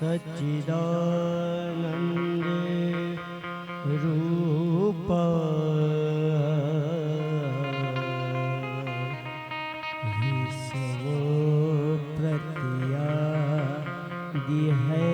सच्चिदानंद रूप विश्व प्रतिया दिहे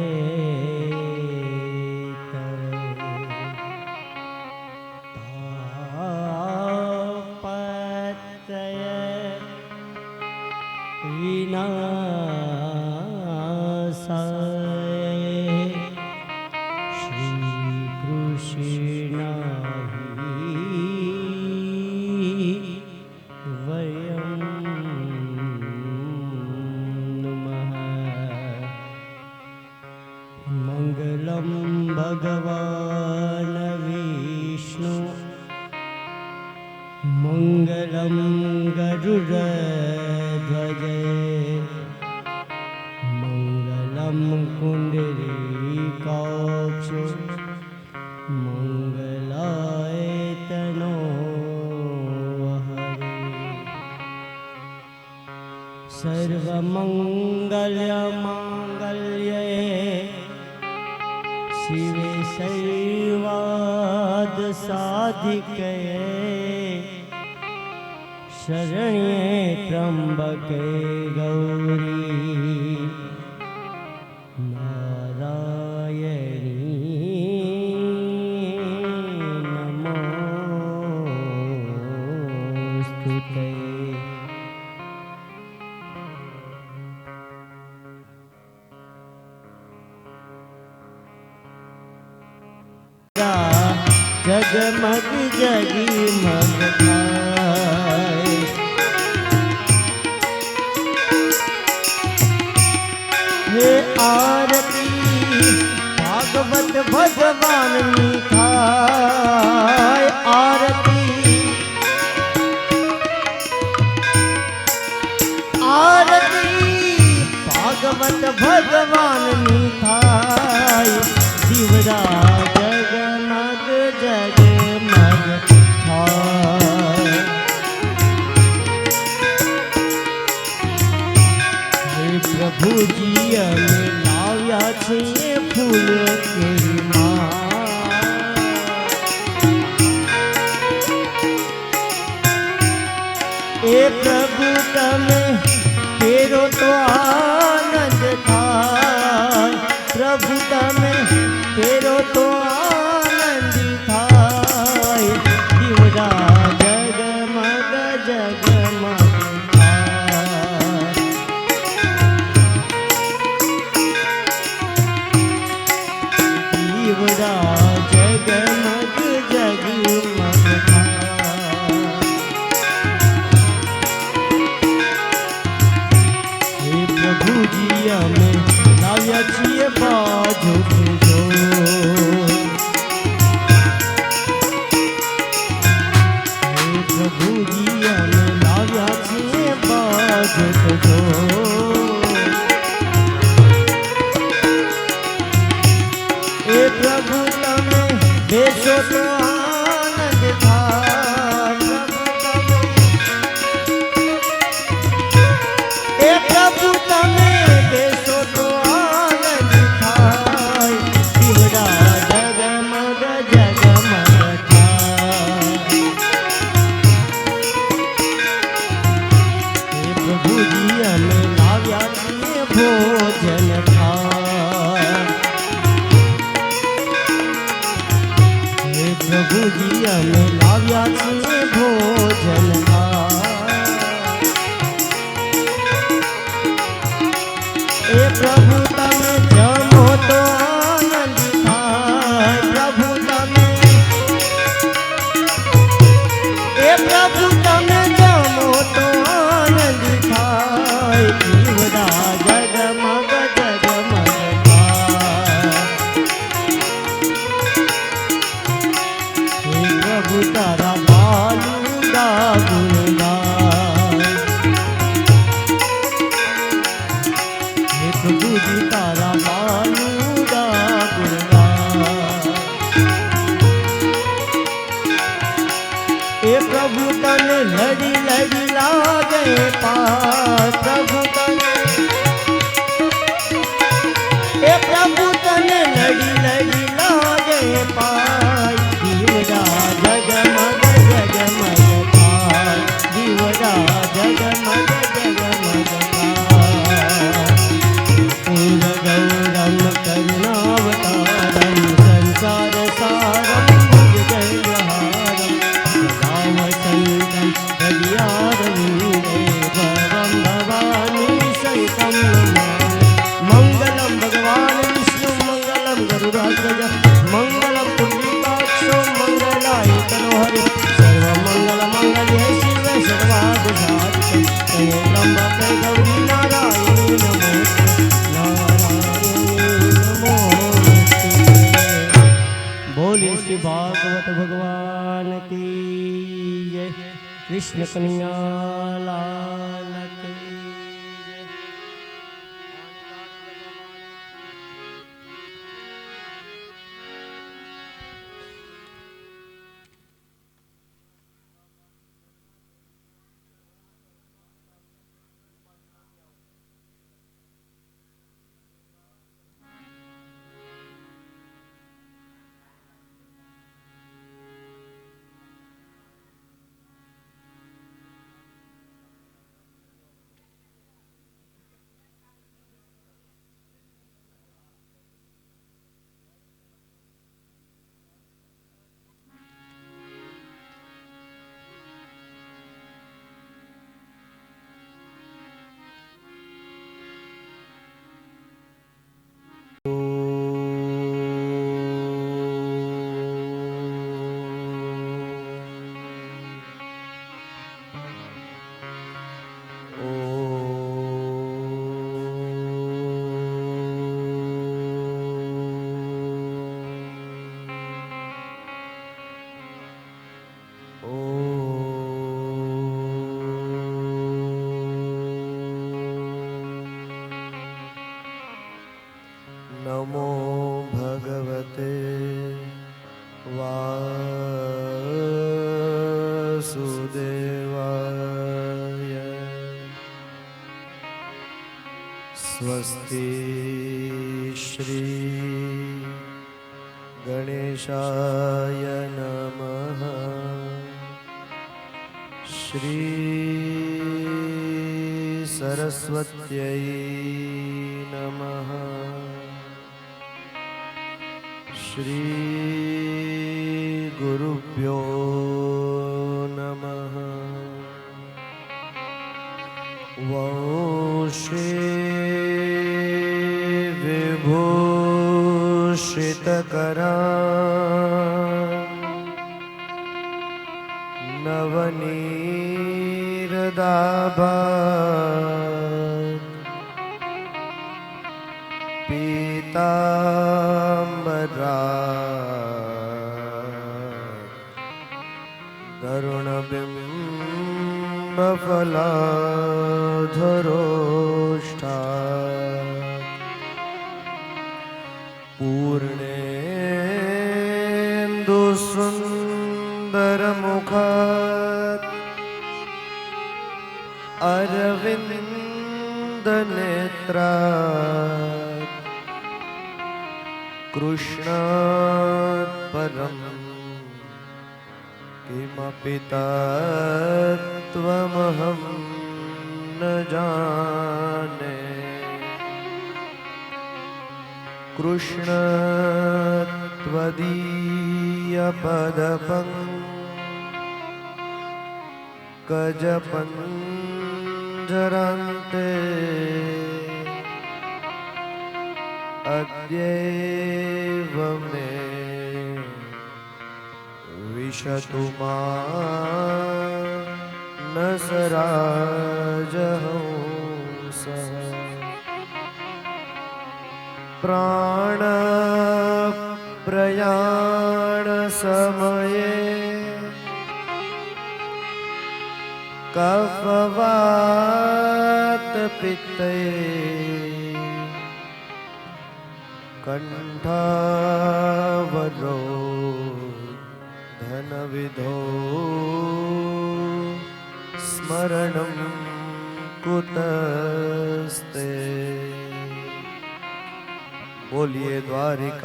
मंगलम भगवान विष्णु मंगलम गरुड़ध्वज मंगलम कुंडलीकाक्ष मंगलाय तनो सर्वमंगलमांगल्ये शिवे शैवाद साधिके शरण्ये त्र्यंबके गौरी नारायणी नमोस्तुते। जगमग जगमग थाय हे आरती भागवत भगवान थाय आरती आरती भागवत भगवान थाय दिवरा जगमग जगमग थाय हे प्रभु जी અમે લાવ્યા છીએ ફૂલ કેરી માં એ પ્રભુ તમે ફેરો તો આનંદ થાય પ્રભુ તમે ફેરો તો આનંદ થાય દીવડા જગમગ જગમગ થાય દીવડા જગમગ જગમગ થાય હે પ્રભુજી અમે લાવ્યા છીએ બાજુ ए प्रभु तमे बेसो तो आनंद थाय ए प्रभु तमे बेसो तो आनंद थाय दिवड़ा जगमग जगमग थाय ए प्रभु जी અમે લાવ્યા છીએ ભોજન થાય प्रभु जी અમે લાવ્યા છીએ ભોજન એ પ્રભુ તમે જમો તો આનંદ થાય પ્રભુ તમે એ પ્રભુ તમે જમો તો આનંદ થાય જીવડા જગમગ જગમગ प्रभु तारा बालूगा गुणगान हे प्रभु जी तारा बालूगा गुणगान हे प्रभु तने लड़ी लड़ी लागे पास प्रभु तने हे प्रभु गज मंगलम पुंडरीकाक्षो मंगलाय तनोहरि सर्वमंगल मंगल्ये शिवे सर्वार्थ साधिके गौरी नारायणी नमोस्तुते नारायणी नमोस्तुते। बोलिए श्री भागवत भगवान की जय। कृष्ण कन्हैया लाल की जय। नमो भगवते वासुदेवाय। स्वस्ति श्री गणेशाय नमः। श्री सरस्वत्यै नमः। श्री गुरुभ्यो नमः। वंशे विभूषितकरा नवनीरदाभा पीताम्बरा तरुणबिम्बफलाधरोष्ठा पूर्णेन्दुसुन्दरमुखात् अरविन्दनेत्रात् कृष्णात् परं किमपि तत्त्वमहं न जाने। कृष्ण त्वदीयपदपङ्कजपञ्जरान्ते अद्यैव मे विशतु मानसराजहंसः। प्राणप्रयाणसमये कफवातपित्ते कण्ठावरोधनविधौ स्मरणं कुतस्ते। बोलिए द्वारिकाधीश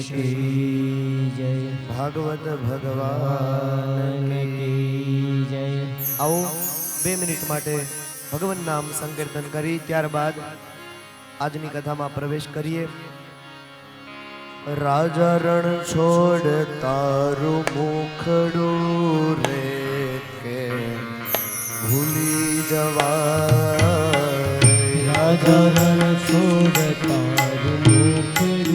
की जय। भागवत भगवान की जय। आओ 2 મિનિટ માટે ભગવાન નામ સંકીર્તન કરી ત્યારબાદ આજની કથામાં પ્રવેશ કરીએ। રાજા રણ છોડ તારું મુખડું રે કે ભૂલી જવાય। રાજા રણ છોડ તારું મુખડું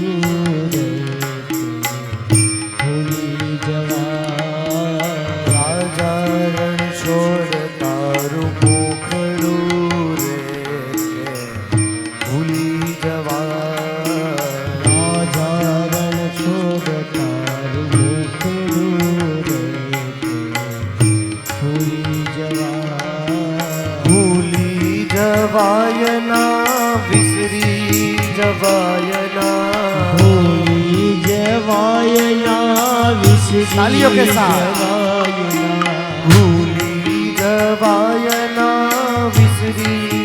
વિસરી જવાયના ભૂલી જવાયના વિસરી તાલીઓ કે સાથ. જવાયના ભૂલી જવાયના વિસરી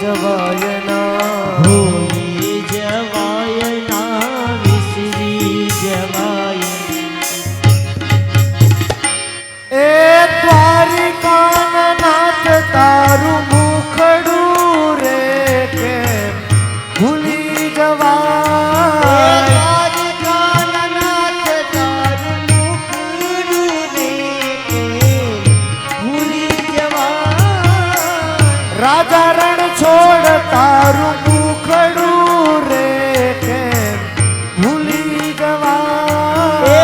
જવાયના ભૂલી જવાયના વિસરી જવાયના એ દ્વારિકાના નાથ તારું મુખડું રે કેમ ભૂલી જવાય. રાજા રણ છોડ તારું મુખડું રે કેમ ભૂલી જવાય.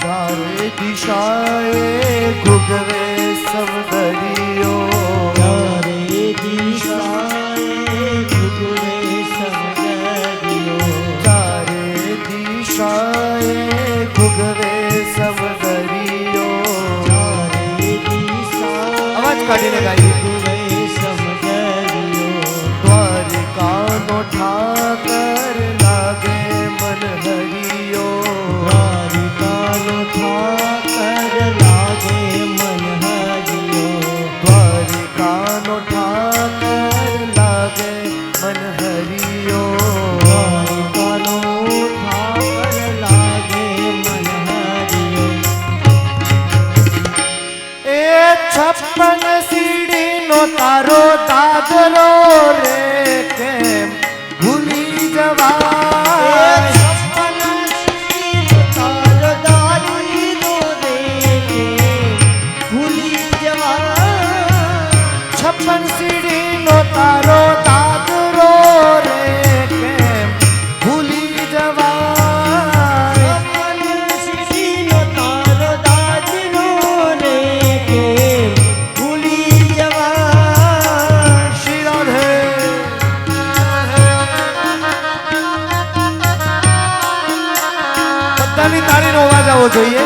ચારે દિશાએ ઘૂઘવે સૌંદર્યો ચારે દિશાએ ઘૂઘવે સૌંદર્યો ચારે દિશાએ ઘૂઘવે સૌંદર્યો. ચારે દિશાએ અવાજ કાઢીને ગાઈએ. ઘૂઘવે સૌંદર્યો દ્વારિકાનો ઠાકર લાગે મન હરિયો. દ્વારિકાનો ઠાકર લાગે મન હરિયો દ્વારિકાનો ઠાકર લાગે મન હરિયો. દ્વારિકાનો ઠાકર લાગે મન હરિયો એ 56 સીડીનો તારો દાદરો રે કેમ ભૂલી જવાય. છપ્પન સીડીનો તારો દાદરો રે કેમ ભૂલી જવાય. શ્રી રાધે. બધાની તાળીનો અવાજ આવવો જોઈએ.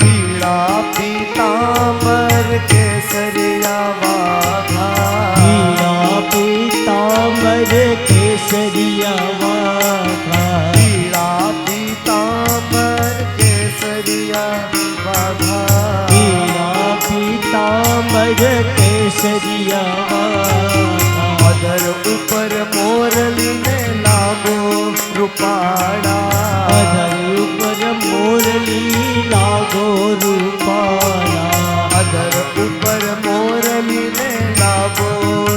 પીળા પીતાંબર કેસરિયા વાઘા. પીતાંબર કેસરિયા વાઘા પીળા પીતાંબર કેસરિયા વાઘા. પીળા પીતાંબર કેસરિયા વાઘા અધર ઉપર મોરલીને લાગો રૂપાળા. અધર ઉપર મોરલી લાગો રૂપાળા અધર ઉપર મોરલીને લાગો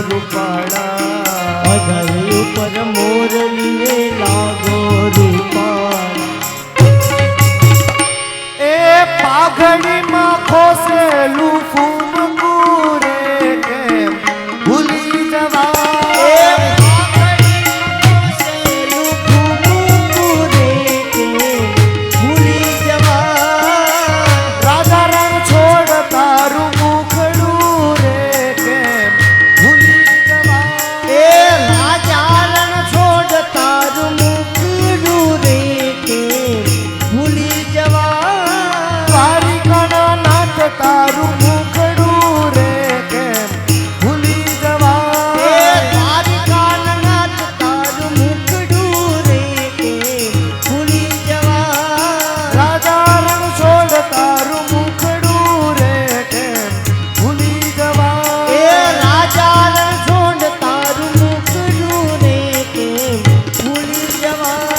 રૂપાળા. અધર ઉપર મોરલીને લાગો રૂપાળા એ પાઘડીમાં ખોસેલું ફૂમકું રે કેમ ભૂલી જવાય. રાજા રણ છોડ તારું મુખડું રે કેમ ભૂલી જવાય. દ્વારિકાના નાથ તારું મુખડું રે કેમ ભૂલી જવાય. રાજા રણ છોડ તારું મુખડું રે કેમ ભૂલી જવાય.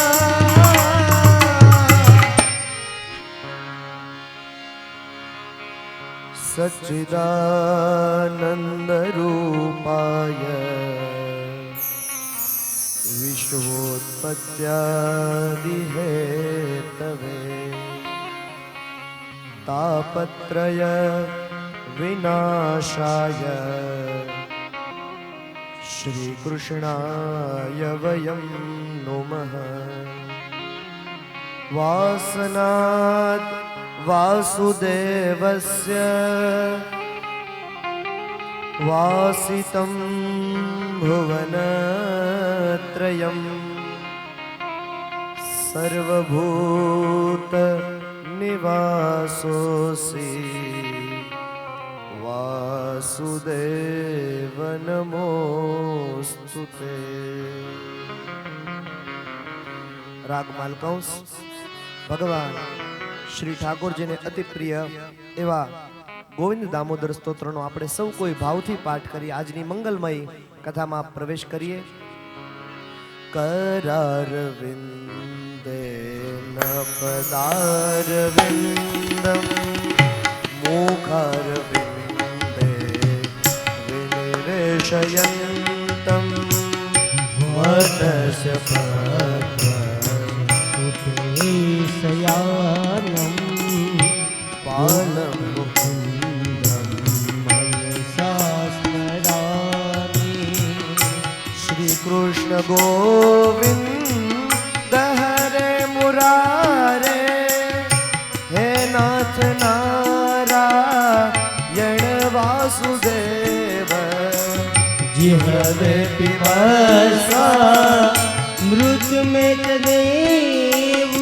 સચ્ચિદાનંદ રૂપાય વિશ્વોત્પત્યાદિ હેતવે तापत्रय विनाशाय श्रीकृष्णाय वयं नुमः। वासनात् वासुदेवस्य वासितं भुवनत्रयं सर्वभूत निवासोऽसि वासुदेव नमोस्तुते। राग मालकंस भगवान श्री ठाकुरजी ने अति प्रिय एवा गोविंद दामोदर स्त्रोत्रનો આપણે સૌ કોઈ ભાવથી પાઠ કરી આજની મંગલમય કથામાં પ્રવેશ કરીએ। करारविन्देन पदारविन्दं मुखारविन्दे विनिवेशयन्तं वदस्य शयानं पालं मुकुन्दं मनसा स्मरामि। श्री कृष्ण गोविंद हरे मुरारे हे नाथ नारायण वासुदेव जिह्वे पिबसा मृत में तदेव।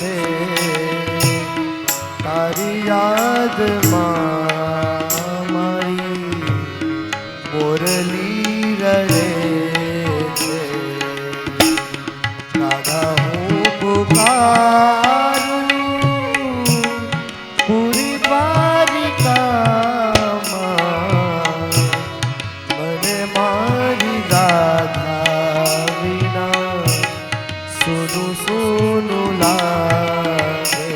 છે તારી યાદમાં મારી મોરલી રડે છે દાદા હું પુકારું પૂરી દ્વારિકામાં મને મારી રાધા વિના સોનું સોનું લાગે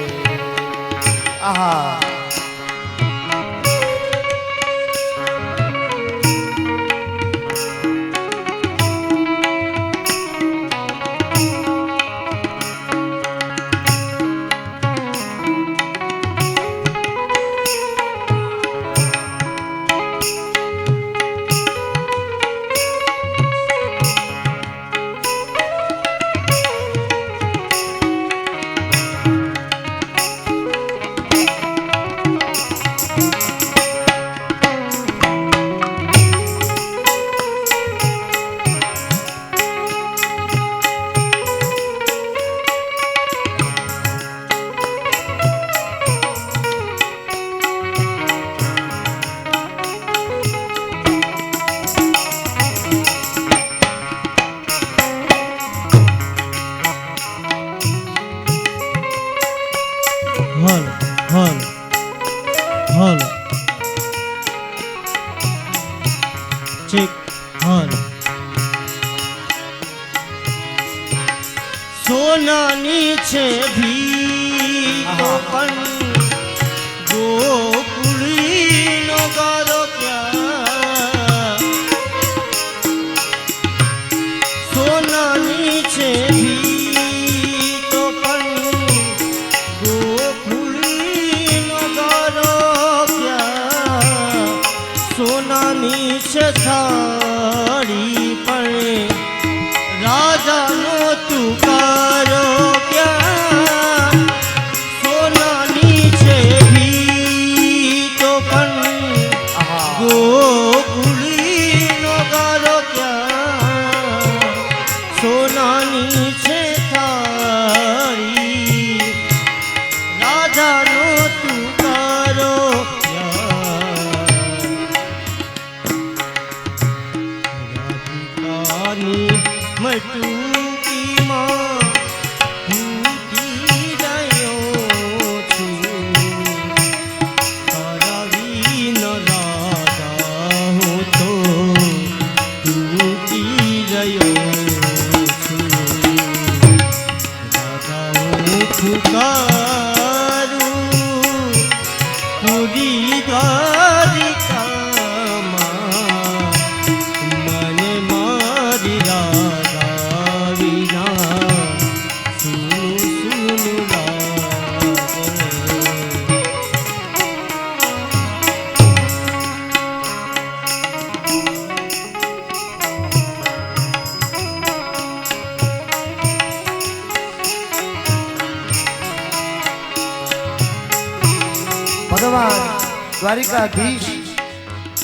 આહા હલ હલ હલ ચેક હલ સોનાની છે ભીતો પણ ગોકુળીનો ગારો ક્યાં સોનાની છે ભીતો પણ ગોકુળીનો ગારો ક્યાં સોનાની છે થાળી પણ રાજાનો તુકારો ક્યાં સોનાની છે ભીતો પણ ગોકુળીનો ગારો ક્યાં સોનાની છે થાળી રાજાનો તુકારો રાધિકાની મટુકીમાં ફૂટી રહ્યો છું તારા વિન રાધા હું તો તૂટી રહ્યો છું રાધા હું પુકારું પૂરી દ્વારિકામાં મને મારી રાધા વિના સુનું સુનું લાગે ભગવાન દ્વારિકાધીશ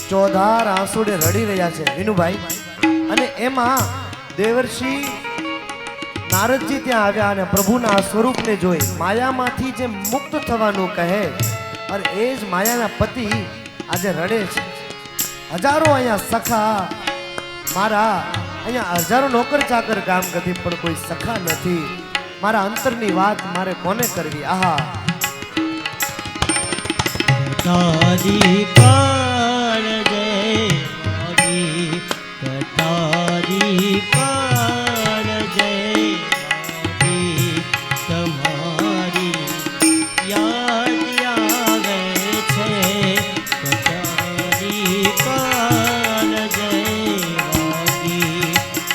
ચોધાર આંસુડે રડી રહ્યા છે વિનુભાઈ અને એમાં દેવર્ષિ નારદજી ત્યાં આવ્યા અને પ્રભુના આ સ્વરૂપને જોઈ માયામાંથી જે મુક્ત થવાનું કહે અને એ જ માયાના પતિ આજે રડે છે હજારો અહીંયા સખા મારા અહીંયા હજારો નોકર ચાકર કામ કરતી પણ કોઈ સખા નથી મારા અંતરની વાત મારે કોને કરવી આહા તારી કાળ જય મારી તારી કાળ જય મારી તમારી યાદ આવે છે તારી કાળ જય મારી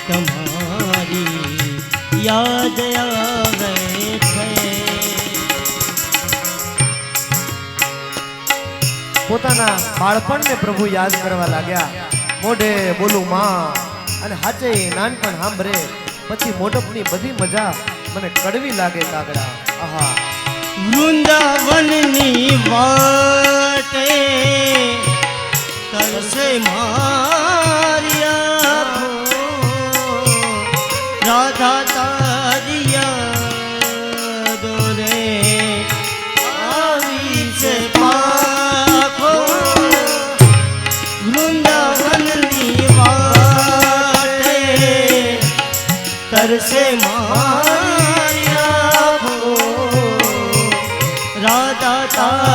તમારી યાદ આવે છે પોતાના બાળપણને પ્રભુ યાદ કરવા લાગ્યા મોઢે બોલું માં અને હાચે નાનપણ સાંભળે પછી મોટપની બધી મજા મને કડવી લાગે કાગડા આહા વૃંદાવનની વાટે તરસે મારી આંખો રાધા તારી યાદો રે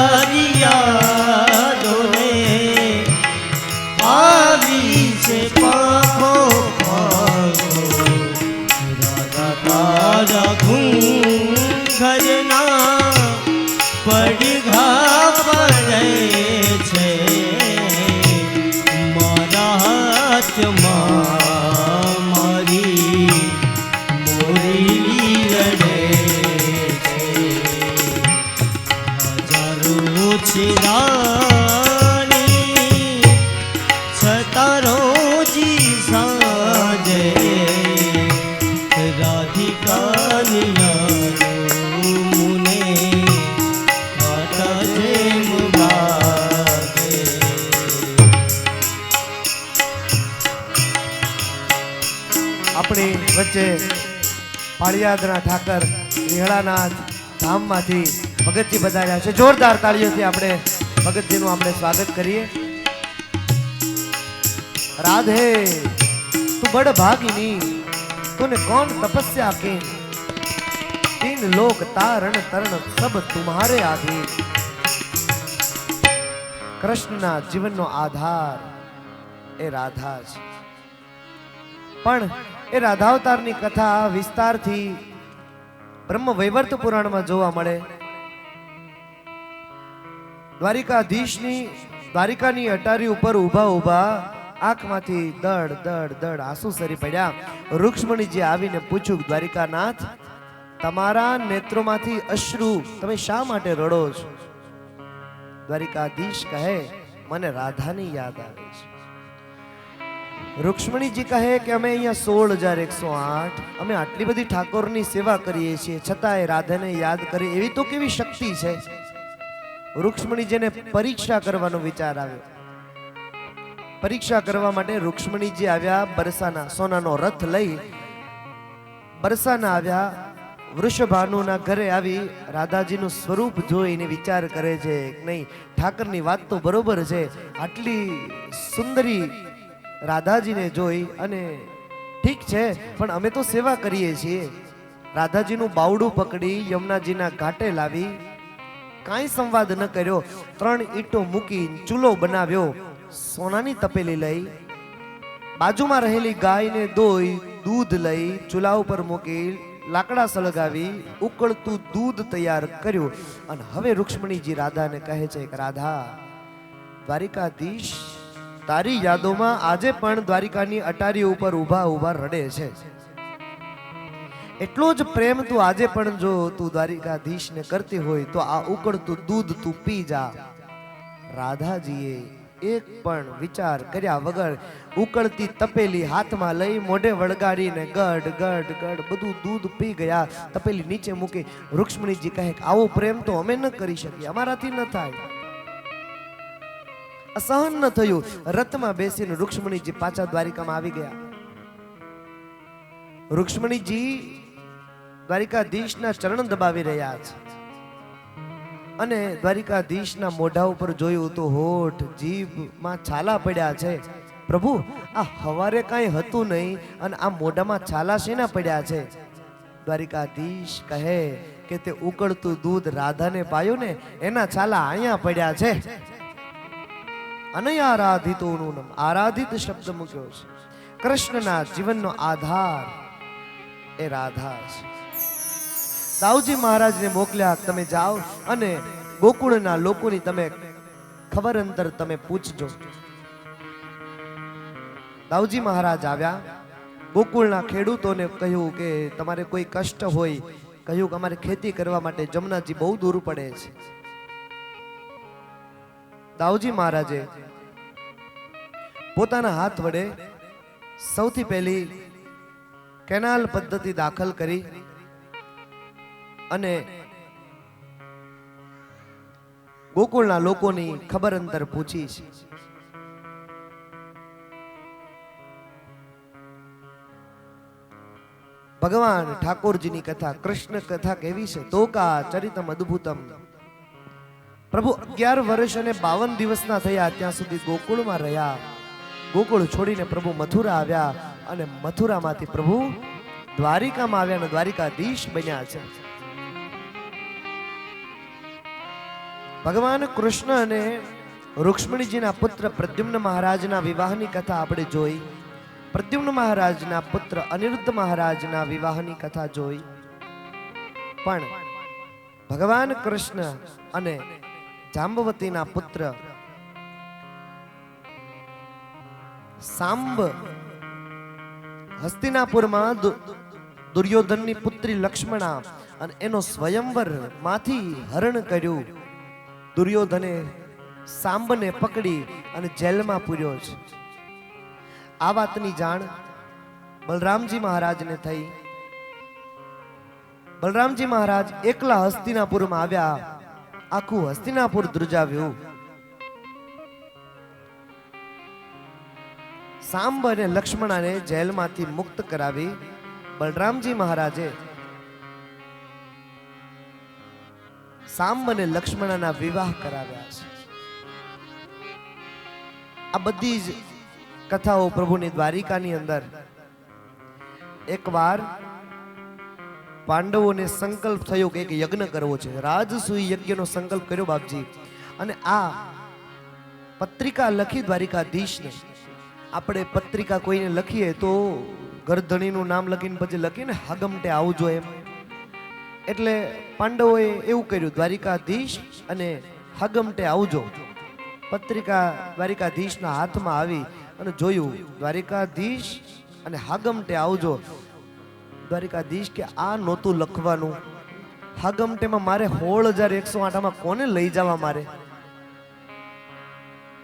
તારી યાદોને આવી છે પાખો પાખો રાધા તારા ઘૂંઘરના પડઘા પડે છે મારા હાથમાં મારી મોરી રડે છે હજારો છેરાની છતાં રોજી સાંજે રાધિકાની યાદો મુને કાંટા જેમ વાગે. આપણી વચ્ચે પાળિયાદના ઠાકર નિહળાનાથ ધામમાંથી ભગતજી બધાયા છે. જોરદાર તાળીઓથી આપણે ભગતજીનું આપણે સ્વાગત કરીએ. राधे तू बड़ भागिनी तूने कौन तपस्या की तीन लोक तारण तरण सब तुम्हारे आधीन. કૃષ્ણના જીવનનો આધાર એ રાધા છે. પણ એ રાધાવતારની કથા વિસ્તારથી બ્રહ્મ વૈવર્ત પુરાણમાં જોવા મળે. દ્વારિકાની અટારી ઉપર ઊભા ઊભા આંખમાંથી દડ દડ દડ આંસુ સરી પડ્યા. રૂક્ષ્મણીજી આવીને પૂછ્યું, દ્વારિકાનાથ તમારા નેત્રોમાંથી અશ્રુ તમે શા માટે રડો છો? દ્વારિકાધીશ કહે, મને રાધાની યાદ આવે છે. રૂક્ષ્મણીજી કહે કે અમે અહીંયા 16,108 અમે આટલી બધી ઠાકોરની સેવા કરીએ છીએ, છતાંય રાધાને યાદ કરે એવી તો કેવી શક્તિ છે? રૂક્ષ્મણીજીને પરીક્ષા કરવાનો વિચાર આવ્યો. પરીક્ષા કરવા માટે રૂક્ષ્મણીજી આવ્યા બરસાના, સોનાનો રથ લઈ બરસાના આવ્યા. વૃષભાનુના ઘરે આવી રાધાજીનું સ્વરૂપ જોઈને વિચાર કરે છે કે નહીં, ઠાકરની વાત તો બરોબર છે. આટલી સુંદરી રાધાજીને જોઈ અને ઠીક છે, પણ અમે તો સેવા કરીએ છીએ. રાધાજીનું બાવડું પકડી યમુનાજીના ઘાટે લાવી, કાંઈ સંવાદ ન કર્યો. 3 ઈંટો મૂકી ચૂલો બનાવ્યો. સોનાની તપેલી લઈ બાજુમાં રહેલી ગાયને દોઈ દૂધ લઈ ચૂલા ઉપર મૂકી લાકડા સળગાવી ઉકળતું દૂધ તૈયાર કર્યું. અને હવે રૂક્ષ્મણીજી રાધાને કહે છે કે રાધા, દ્વારિકાધીશ તારી યાદોમાં આજે પણ દ્વારિકાની અટારી ઉપર ઊભા ઊભા રડે છે. એટલો જ પ્રેમ તું આજે પણ જો તું દ્વારિકાધીશને કરતી હોય તો આ ઉકળતું દૂધ તું પી જા. રાધાજીએ એક પણ વિચાર કર્યા વગર ઉકળતી તપેલી હાથમાં લઈ મોઢે વળગાડીને ગડ ગડ ગડ બધું દૂધ પી ગયા. તપેલી નીચે મૂકી. રૂક્ષ્મણીજી કહે કે આવો પ્રેમ તો અમે ન કરી શકીએ, અમારાથી ન થાય. અસહન ન થયું. રથમાં બેસીને રૂક્ષ્મણીજી પાછા દ્વારિકામાં આવી ગયા. રૂક્ષ્મણીજી દ્વારિકાધીશના ચરણ દબાવી રહ્યા છે અને દ્વારિકાધીશના મોઢા ઉપર જોયું તો હોઠ જીભમાં છાલા પડ્યા છે. પ્રભુ, આ હવારે કાંઈ હતું નહીં અને આ મોઢામાં છાલા શેના પડ્યા છે? દ્વારિકાધીશ કહે કે તે ઉકળતું દૂધ રાધાને પાયું ને એના છાલા અહીંયા પડ્યા છે. અનયારાધિતોનું નામ આરાધિત શબ્દ મૂક્યો છે. કૃષ્ણના જીવનનો આધાર એ રાધા છે. દાઉજી મહારાજને મોકલ્યા, તમે જાઓ અને ગોકુળના લોકોની તમે ખબર અંતર તમે પૂછજો. દાઉજી મહારાજ આવ્યા, ગોકુળના ખેડૂતોને કહ્યું કે તમારે કોઈ કષ્ટ હોય, કહ્યું કે અમારે ખેતી કરવા માટે જમનાજી બહુ દૂર પડે છે. દાઉજી મહારાજે પોતાના હાથ વડે સૌથી પહેલી કેનાલ પદ્ધતિ દાખલ કરી અને ગોકુળના લોકોની ખબર અંતર પૂછી છે. ભગવાન ઠાકોરજીની કથા, કૃષ્ણ કથા કેવી છે? તોકા ચરિતમ અદ્ભુતમ. પ્રભુ 11 વર્ષ અને 52 દિવસના થયા ત્યાં સુધી ગોકુળમાં રહ્યા. ગોકુળ છોડીને પ્રભુ મથુરા આવ્યા અને મથુરામાંથી પ્રભુ દ્વારિકામાં આવ્યા અને દ્વારિકાધીશ બન્યા છે. ભગવાન કૃષ્ણ અને રૂક્ષ્મણીજીના પુત્ર પ્રદ્યુમ્ન મહારાજના વિવાહની કથા આપણે જોઈ. પ્રદ્યુમ્ન મહારાજના પુત્ર અનિરુદ્ધ મહારાજના વિવાહની કથા જોઈ. પણ ભગવાન કૃષ્ણ અને જાંબવતીના પુત્ર સાંબ હસ્તિનાપુરમાં દુર્યોધનની પુત્રી લક્ષ્મણા અને એનો સ્વયંવર માંથી હરણ કર્યું. દુર્યોધને સાંબને પકડી અને જેલમાં પૂર્યો છે. આ વાતની જાણ બલરામજી મહારાજને થઈ. બલરામજી મહારાજ એકલા હસ્તિનાપુરમાં આવ્યા. આખું હસ્તિનાપુર ધ્રુજાવ્યું. સાંબ અને લક્ષ્મણાને જેલમાંથી મુક્ત કરાવી બલરામજી મહારાજે સાંબ અને લક્ષ્મણના વિવાહ કરાવ્યા છે. આ બધી જ કથાઓ પ્રભુની દ્વારિકાની અંદર. એકવાર પાંડવોને સંકલ્પ થયો કે એક યજ્ઞ કરવો છે. રાજસૂય યજ્ઞનો સંકલ્પ કર્યો બાપજી. અને આ પત્રિકા લખી દ્વારિકાધીશને. આપણે પત્રિકા કોઈને લખીએ તો ગરધણીનું નામ લખીને પછી લખીને હગમટે આવજો એમ. એટલે પાંડવોએ એવું કર્યું. દ્વારિકાધીશ અને હગમટે આવજો પત્રિકા દ્વારિકાધીશના હાથમાં આવી અને જોયું. દ્વારિકાધીશ અને હાગમટે આવજો. દ્વારિકાધીશ કે આ નહોતું લખવાનું. હાગમટેમાં મારે 16,108 કોને લઈ જવા મારે?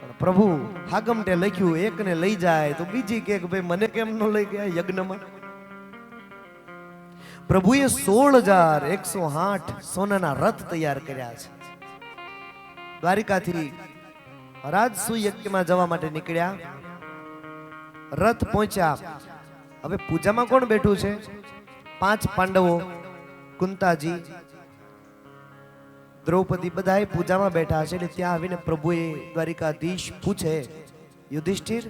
પણ પ્રભુ હાગમટે લખ્યું. એકને લઈ જાય તો બીજી કે ભાઈ મને કેમ ન લઈ ગયા યજ્ઞમાં? પ્રભુએ 16,108 સોનાના રથ તૈયાર કર્યા છે. દ્વારિકાથી રાજસૂય યજ્ઞમાં જવા માટે નીકળ્યા. રથ પહોંચ્યા. હવે પૂજામાં કોણ બેઠું છે? 5 પાંડવો, કુંતાજી, દ્રૌપદી, બધાએ પૂજામાં બેઠા છે. એટલે ત્યાં આવીને પ્રભુએ દ્વારિકાધીશ પૂછે, યુધિષ્ઠિર,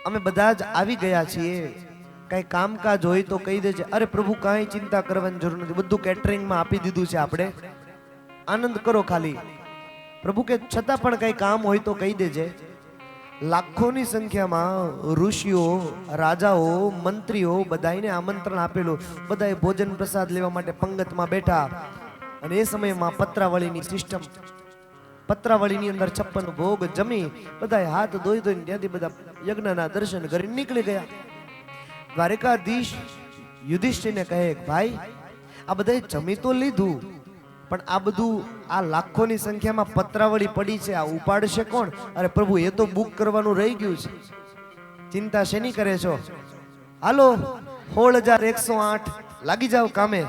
અમે બધા જ આવી ગયા છીએ, કઈ કામકાજ હોય તો કહી દેજે. અરે પ્રભુ, કાંઈ ચિંતા કરવાની જરૂર નથી, બધું કેટરિંગમાં આપી દીધું છે આપણે, આનંદ કરો ખાલી. પ્રભુ કે છતાં પણ કઈ કામ હોય તો કહી દેજે. લાખોની સંખ્યામાં ઋષિઓ, રાજાઓ, મંત્રીઓ બધાને આમંત્રણ આપેલું. બધાએ ભોજન પ્રસાદ લેવા માટે પંગતમાં બેઠા. અને એ સમયમાં પત્રાવળીની સિસ્ટમ, પત્રાવળીની અંદર 56 ભોગ જમી બધાએ હાથ ધોઈ ધોઈને ત્યાંથી બધા યજ્ઞના દર્શન કરી નીકળી ગયા. દ્વારિકાધીશ યુધિષ્ઠિરને કહે, ભાઈ આ બધાએ જમી તો લીધું, પણ આ બધું આ લાખોની સંખ્યામાં પત્રાવળી પડી છે, આ ઉપાડશે કોણ? અરે પ્રભુ, એ તો બુક કરવાનું રહી ગયું છે, ચિંતા શેની કરે છો? હાલો 16,108 લાગી જાવ કામે.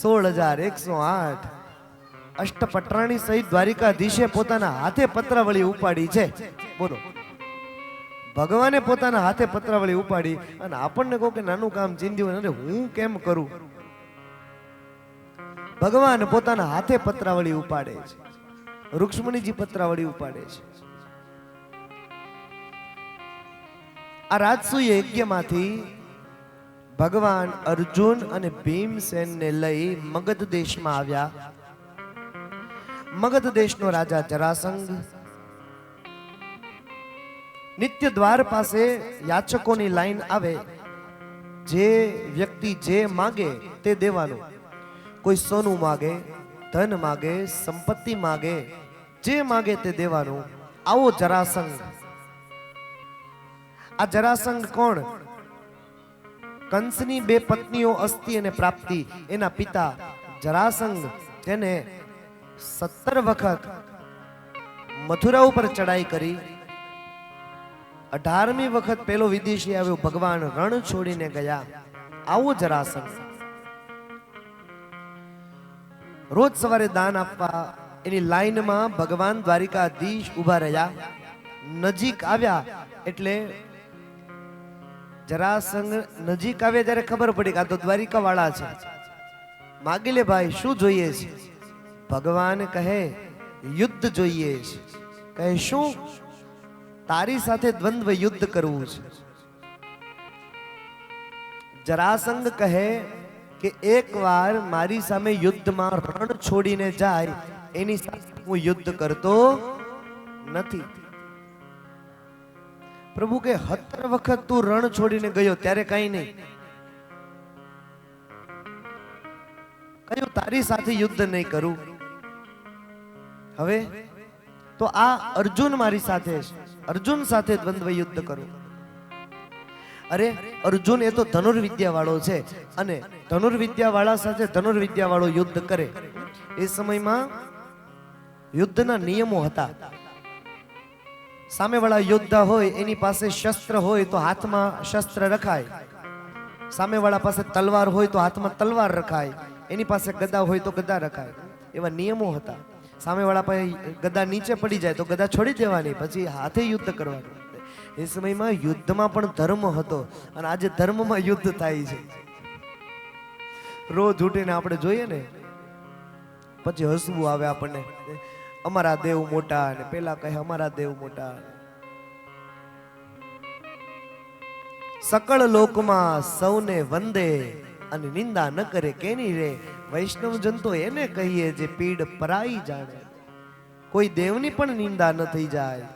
16,108 અષ્ટપટરાણી સહિત દ્વારિકાધીશે પોતાના હાથે પત્રાવળી ઉપાડી છે. બોલો, ભગવાને પોતાના હાથે પત્રાવળી ઉપાડી અને આપણને કહો કે નાનું કામ ચીંધ્યું, અરે હું કેમ કરું? ભગવાન પોતાના હાથે પત્રાવળી ઉપાડે છે. રૂક્ષ્મણીજી પત્રાવળી ઉપાડે છે. આ રાજસૂય યજ્ઞમાંથી ભગવાન અર્જુન અને ભીમસેનને લઈ મગધ દેશમાં આવ્યા. મગધ દેશનો રાજા જરાસંઘ નિત્ય દ્વાર પાસે યાચકોની લાઈન આવે. જે વ્યક્તિ જે માગે તે દેવાનું. કોઈ સોનું માગે, ધન માગે, સંપત્તિ માગે, જે માગે તે દેવાનું. આવો જરાસંઘ. આ જરાસંઘ કોણ? કંસની 2 પત્નીઓ અસ્તિ અને પ્રાપ્તિ, એના પિતા જરાસંઘ, જેને 17 વખત મથુરા ઉપર ચડાઈ કરી. 18મી વખત પેલો વિદેશી આવ્યો, ભગવાન રણ છોડીને ગયા. આવો જરાસંઘ. રોજ સવારે દાન આપવા એની લાઈનમાં ભગવાન દ્વારિકાધીશ ઉભા રહ્યા. નજીક આવ્યા એટલે જરાસંઘ નજીક આવ્યા ત્યારે ખબર પડી કે આ તો દ્વારિકા વાળા છે. માગી લે ભાઈ, શું જોઈએ છે? ભગવાન કહે, યુદ્ધ જોઈએ છે. કહે શું? તારી સાથે દ્વંદ્વ યુદ્ધ કરવું છે. જરાસંઘ કહે કે એકવાર મારી સામે યુદ્ધમાં રણ છોડીને જાય એની સાથે હું યુદ્ધ કરતો નથી. પ્રભુ કે 17 વખત તું રણ છોડીને ગયો ત્યારે કઈ નહીં કયું તારી સાથે યુદ્ધ નહીં કરું. હવે તો આ અર્જુન મારી સાથે છે, અર્જુન સાથે દ્વંદ્વ યુદ્ધ કરું. અરે અર્જુન એ તો ધનુર્વિદ્યા વાળો છે અને ધનુર્વિદ્યા વાળા સાથે ધનુર્વિદ્યા વાળો યુદ્ધ કરે. એ સમયમાં યુદ્ધના નિયમો હતા. સામેવાળા યોદ્ધા હોય એની પાસે શસ્ત્ર હોય તો હાથમાં શસ્ત્ર રખાય, સામેવાળા પાસે તલવાર હોય તો હાથમાં તલવાર રખાય, એની પાસે ગદા હોય તો ગદા રખાય. એવા નિયમો હતા. સામેવાળા પાસે ગદા નીચે પડી જાય તો ગદા છોડી દેવાની, પછી હાથે યુદ્ધ કરવાનું. એ સમયમાં યુદ્ધમાં પણ ધર્મ હતો અને આજે ધર્મમાં યુદ્ધ થાય છે. રોજ ઉઠીને આપણે જોઈએ ને પછી હસવું આવે આપણને. અમારા દેવ મોટા અને પેલા કહે અમારા દેવ મોટા. સકળ લોકમાં સૌને વંદે અને નિંદા ન કરે કેની રે. વૈષ્ણવ જન તો એને કહીએ જે પીડ પરાઈ જાણે. કોઈ દેવની પણ નિંદા ન થઈ જાય.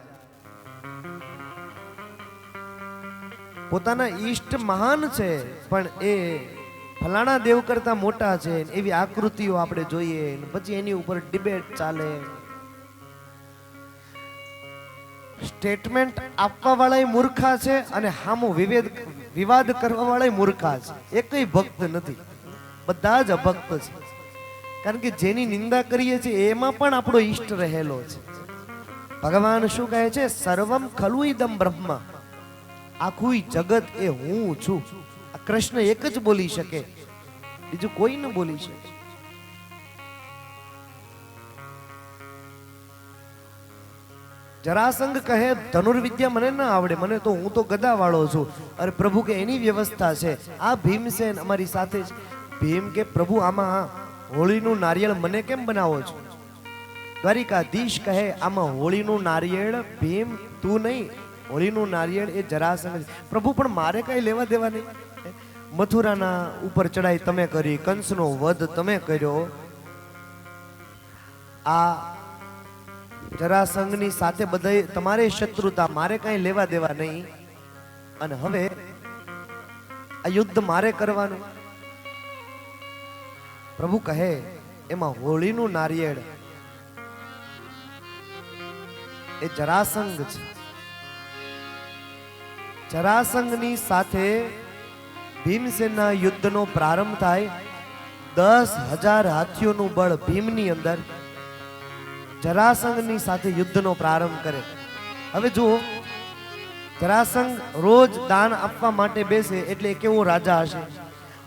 પોતાના ઈષ્ટ મહાન છે પણ એ ફલાણા દેવ કરતા મોટા છે એવી આકૃતિઓ આપણે જોઈએ પછી એની ઉપર ડિબેટ ચાલે. સ્ટેટમેન્ટ આપવા વાળા મૂર્ખા છે અને હામો વિવાદ કરવા વાળા મૂર્ખા છે. એકય ભક્ત નથી, બધા જ અભક્ત છે. કારણ કે જેની નિંદા કરીએ છીએ એમાં પણ આપણો ઈષ્ટ રહેલો છે. ભગવાન શું કહે છે? સર્વમ ખલુ ઇદમ બ્રહ્મ. આખું જગત એ હું છું. આ કૃષ્ણ એક જ બોલી શકે, બીજું કોઈ ન બોલી શકે. જરાસંઘ કહે ધનુર્વિદ્યા મને ના આવડે, મને તો હું તો ગદા વાળો છું. અરે પ્રભુ કે એની વ્યવસ્થા છે. આ ભીમસેન અમારી સાથે છે. ભીમ કે પ્રભુ આમાં હોળીનું નારિયેળ મને કેમ બનાવો છો? દ્વારિકાધીશ કહે આમાં હોળીનું નારિયેળ ભીમ તું નહીં, હોળીનું નારિયેળ એ જરાસંઘ. પ્રભુ પણ મારે કઈ લેવા દેવા નહીં. મથુરાના ઉપર ચડાઈ તમે કરી, કંસનો વધ તમે કર્યો. આ જરાસંઘની સાથે બધા તમારે શત્રુતા, મારે કઈ લેવા દેવા નહીં. અને હવે આ યુદ્ધ મારે કરવાનું. પ્રભુ કહે એમાં હોળીનું નારિયેળ એ જરાસંઘ છે. જરાસંઘની સાથે ભીમસેનના યુદ્ધનો પ્રારંભ થાય. 10,000 હાથીઓનું બળ ભીમની અંદર, જરાસંઘની સાથે યુદ્ધનો પ્રારંભ કરે. હવે જુઓ, જરાસંઘ રોજ દાન આપવા માટે બેસે એટલે કેવો રાજા હશે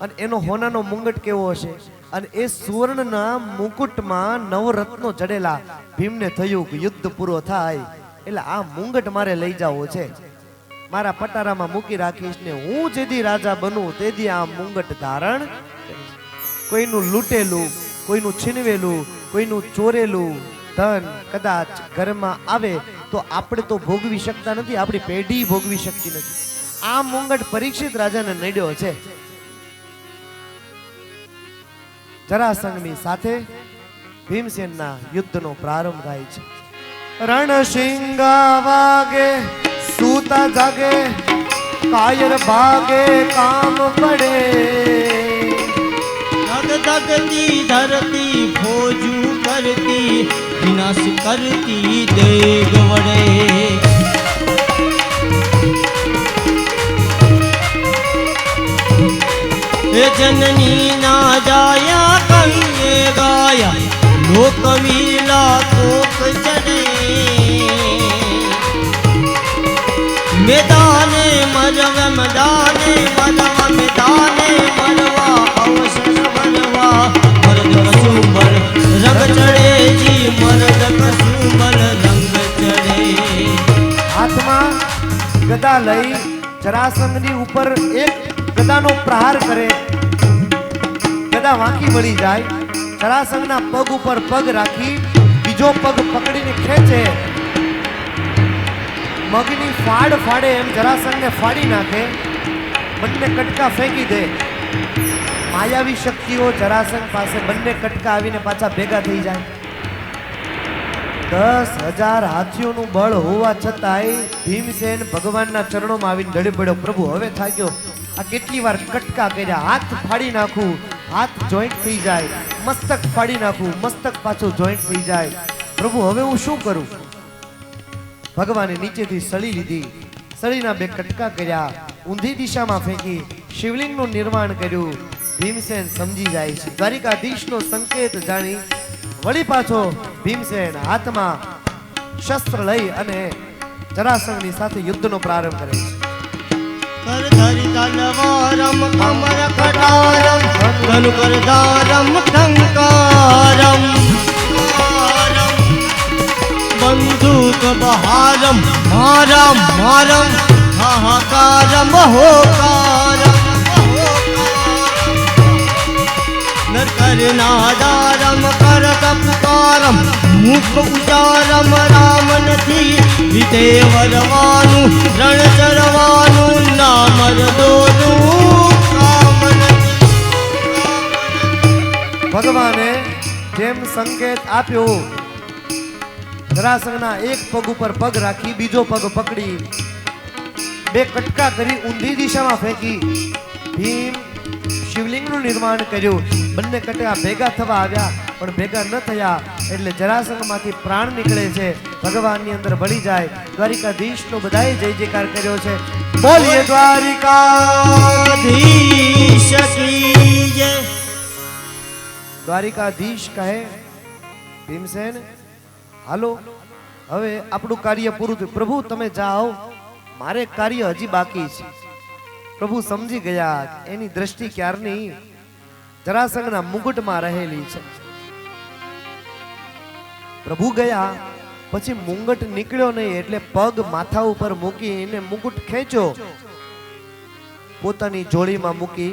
અને એનો હોનાનો મુંગટ કેવો હશે અને એ સુવર્ણના મુકુટમાં નવરત્નો જડેલા. ભીમને થયું કે યુદ્ધ પૂરો થાય એટલે આ મુંગટ મારે લઈ જવો છે, મારા પટારામાં મૂકી રાખીશ ને હું જેદી રાજા બનું તેદી આ મુંગટ ધારણ કરીશ. કોઈનું લૂંટેલું, કોઈનું છીનવેલું, કોઈનું ચોરેલું ધન કદાચ ઘરમાં આવે તો આપણે તો ભોગવી શકતા નથી, આપણી પેઢી ભોગવી શકતી નથી. આ મુંગટ પરીક્ષિત રાજાને નડ્યો છે. જરાસંઘની સાથે ભીમસેનના યુદ્ધનો પ્રારંભ થાય છે. રણસિંગા વાગે સૂતા જાગે, કાયર ભાગે કામ પડે. ધગધગતી ધરતી ફોજુ કરતી, વિનાશ કરતી દેગ વડે. હે જનની ના જાયા કહીએ ગાયા, લોક વીલા કોક ચડે. મેદાને મરવ મેદાને મરવા, મેદાને મરવા અવસર બનવા. મરદ કસુંબલ રંગ ચડે જી, મરદ કસુંબલ રંગ ચડે. હાથમાં ગદા લઈ જરાસંઘની ઉપર એક ગદાનો પ્રહાર કરે. ગદા વાંકી વળી જાય. જરાસંઘના પગ ઉપર પગ રાખી બીજો પગ પકડીને ખેંચે. મગની ફાડ ફાડે એમ જરાસંઘને ફાડી નાખે. બંને કટકા ફેંકી દે. માયાવી શક્તિઓ જરાસંઘ પાસે બંને કટકા આવીને પાછા ભેગા થઈ જાય. 10,000 હાથીઓનું બળ હોવા છતાંય ભીમસેન ભગવાનના ચરણોમાં આવીને ઢળી પડ્યો. પ્રભુ હવે થાક્યો, આ કેટલી વાર કટકા કર્યા, હાથ ફાડી નાખું, હાથ જોઈન્ટ થઈ જાય, મસ્તક ફાડી નાખું, મસ્તક પાછું જોઈન્ટ થઈ જાય. પ્રભુ હવે હું શું કરું? ભગવાને નીચેથી સળી લીધી, સળીના 2 કટકા કર્યા, ઊંધી દિશામાં ફેંકી શિવલિંગનું નિર્માણ કર્યું. ભીમસેન સમજી જાય છે. દ્વારિકાધીશનો સંકેત જાણી વળી પાછો ભીમસેન હાથમાં શસ્ત્ર લઈ અને જરાસંઘની સાથે યુદ્ધનો પ્રારંભ કરે છે. કરધરી તલવારમ કમર કટારમ ધનુ કરધારમ ટંકારમ બંદૂક બહારમ મારમ મારમ હાહાકારમ હોકારમ નરકરનાદારમ કરત પુકારમ મુખ ઉચારમ રામ નથી વિદે વરવાનું રણ ચરવાનું નામર દોનું કામ ભગવાને જેમ સંકેત આપ્યો, જરાસંઘના એક પગ ઉપર પગ રાખી બીજો પગ પકડી 2 કટકા કરી ઊંધી દિશામાં ફેંકી ભીમ શિવલિંગનું નિર્માણ કર્યું. બંને કટકા ભેગા થવા આવ્યા પણ ભેગા ન થયા એટલે જરાસંઘમાંથી પ્રાણ નીકળે છે, ભગવાનની અંદર ભળી જાય. દ્વારિકાધીશનો બધાએ જય જયકાર કર્યો છે. બોલીએ દ્વારિકાધીશ કી જય. દ્વારિકાધીશ કહે, ભીમસેન હાલો, હવે આપણું કાર્ય પૂરું થયું. પ્રભુ તમે જાઓ, મારે કાર્ય હજી બાકી છે. પ્રભુ સમજી ગયા એની દ્રષ્ટિ ક્યારની જરાસંઘના મુગટમાં રહેલી છે. પ્રભુ ગયા પછી મુંગટ નીકળ્યો નહીં એટલે પગ માથા ઉપર મૂકી એને મુગટ ખેંચ્યો, પોતાની જોડીમાં મૂકી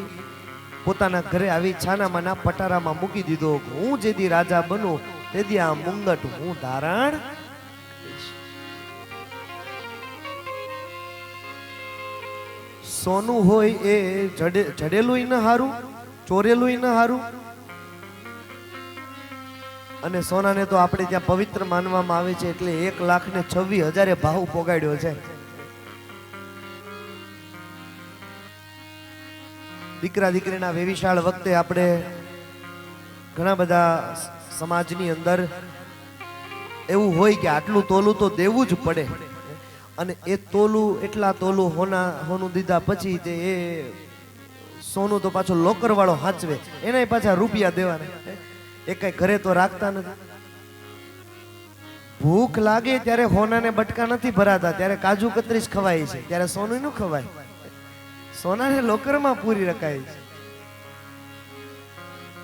પોતાના ઘરે આવી છાનામાના પટારામાં મૂકી દીધો. હું જેદી રાજા બનું તેદી આ મુંગટ હું ધારણ કરીશ. સોનું હોય એ જડેલું ન હારું, ચોરેલું ન હારું. અને સોનાને તો આપણે ત્યાં પવિત્ર માનવામાં આવે છે એટલે 1,26,000 ભાવ પોગાડ્યો છે. દીકરા દીકરીના વેવિશાળ વખતે આપણે ઘણા બધા સમાજની અંદર એવું હોય કે આટલું તોલું તો દેવું જ પડે, અને એ તોલું એટલા તોલું હોનું દીધા પછી તે એ સોનું તો પાછો લોકર વાળો હાચવે, એના પાછા રૂપિયા દેવાના. એ કઈ ઘરે તો રાખતા નથી. ભૂખ લાગે ત્યારે હોનાને બટકા નથી ભરાતા, ત્યારે કાજુ કતરી જ ખવાય છે, ત્યારે સોનું નું ખવાય. સોનાને લોકરમાં પૂરી રખાય છે.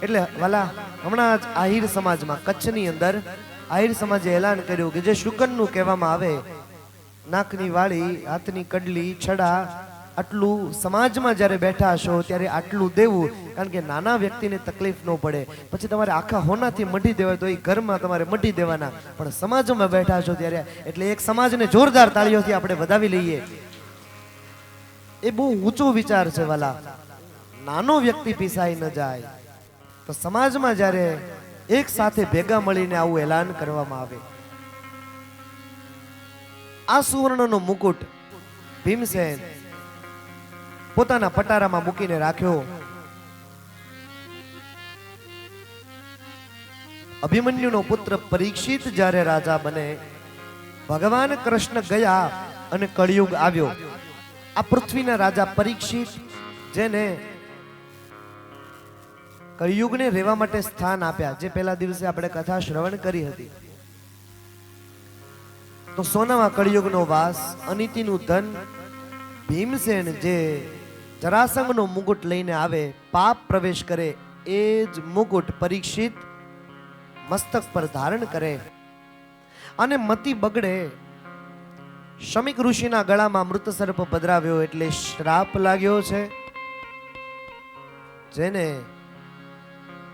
એટલે વાલા હમણાં જ આહિર સમાજમાં કચ્છની અંદર આહિર સમાજે એલાન કર્યું કે જે શુકનનું કહેવામાં આવે, નાકની વાળી, હાથની કડલી, છડા, આટલું સમાજમાં જ્યારે બેઠા હશો ત્યારે આટલું દેવું, કારણ કે નાના વ્યક્તિને તકલીફ ન પડે. પછી તમારે આખા હોનાથી મઢી દેવાય તો એ ઘરમાં તમારે મઢી દેવાના, પણ સમાજમાં બેઠા હશો ત્યારે એટલે એક સમાજને જોરદાર તાળીઓથી આપણે વધાવી લઈએ. એ બહુ ઊંચો વિચાર છે વાલા. નાનો વ્યક્તિ પીસાઈ ન જાય તો સમાજમાં જ્યારે એક સાથે ભેગા મળીને આવું એલાન કરવામાં આવે. આ સુવર્ણનો મુકુટ ભીમસેન પોતાના પટારામાં મૂકીને રાખ્યો. અભિમન્યુનો પુત્ર પરીક્ષિત જ્યારે રાજા બને, ભગવાન કૃષ્ણ ગયા અને કળિયુગ આવ્યો. આ પૃથ્વીના રાજા પરીક્ષિત, જેને કળિયુગને રહેવા માટે સ્થાન આપ્યા, જે પહેલા દિવસે આપણે કથા શ્રવણ કરી હતી. તો સોનામાં કળિયુગનો વાસ, અનિતિનું ધન. ભીમસેન જે જરાસંઘનો મુકુટ લઈને આવે, પાપ પ્રવેશ કરે, એ જ મુકુટ પરીક્ષિત મસ્તક પર ધારણ કરે અને મતિ બગડે. શમિક ઋષિના ગળામાં મૃત સર્પ પધરાવ્યો એટલે શ્રાપ લાગ્યો છે. જેને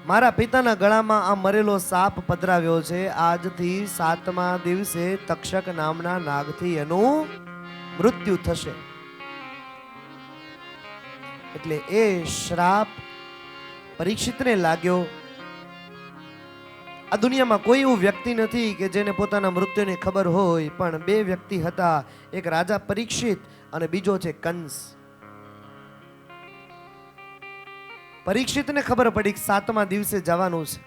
મારા પિતાના ગળામાં આ મરેલો સાપ પધરાવ્યો છે, આજથી 7મા દિવસે તક્ષક નામના નાગથી એનું મૃત્યુ થશે. એટલે એ શ્રાપ પરીક્ષિતને લાગ્યો આ દુનિયામાં કોઈ એવું વ્યક્તિ નથી કે જેને પોતાના મૃત્યુની ખબર હોય, પણ બે વ્યક્તિ હતા, એક રાજા પરીક્ષિત અને બીજો છે કંસ. પરીક્ષિતને ખબર પડી કે 7મા દિવસે જવાનું છે.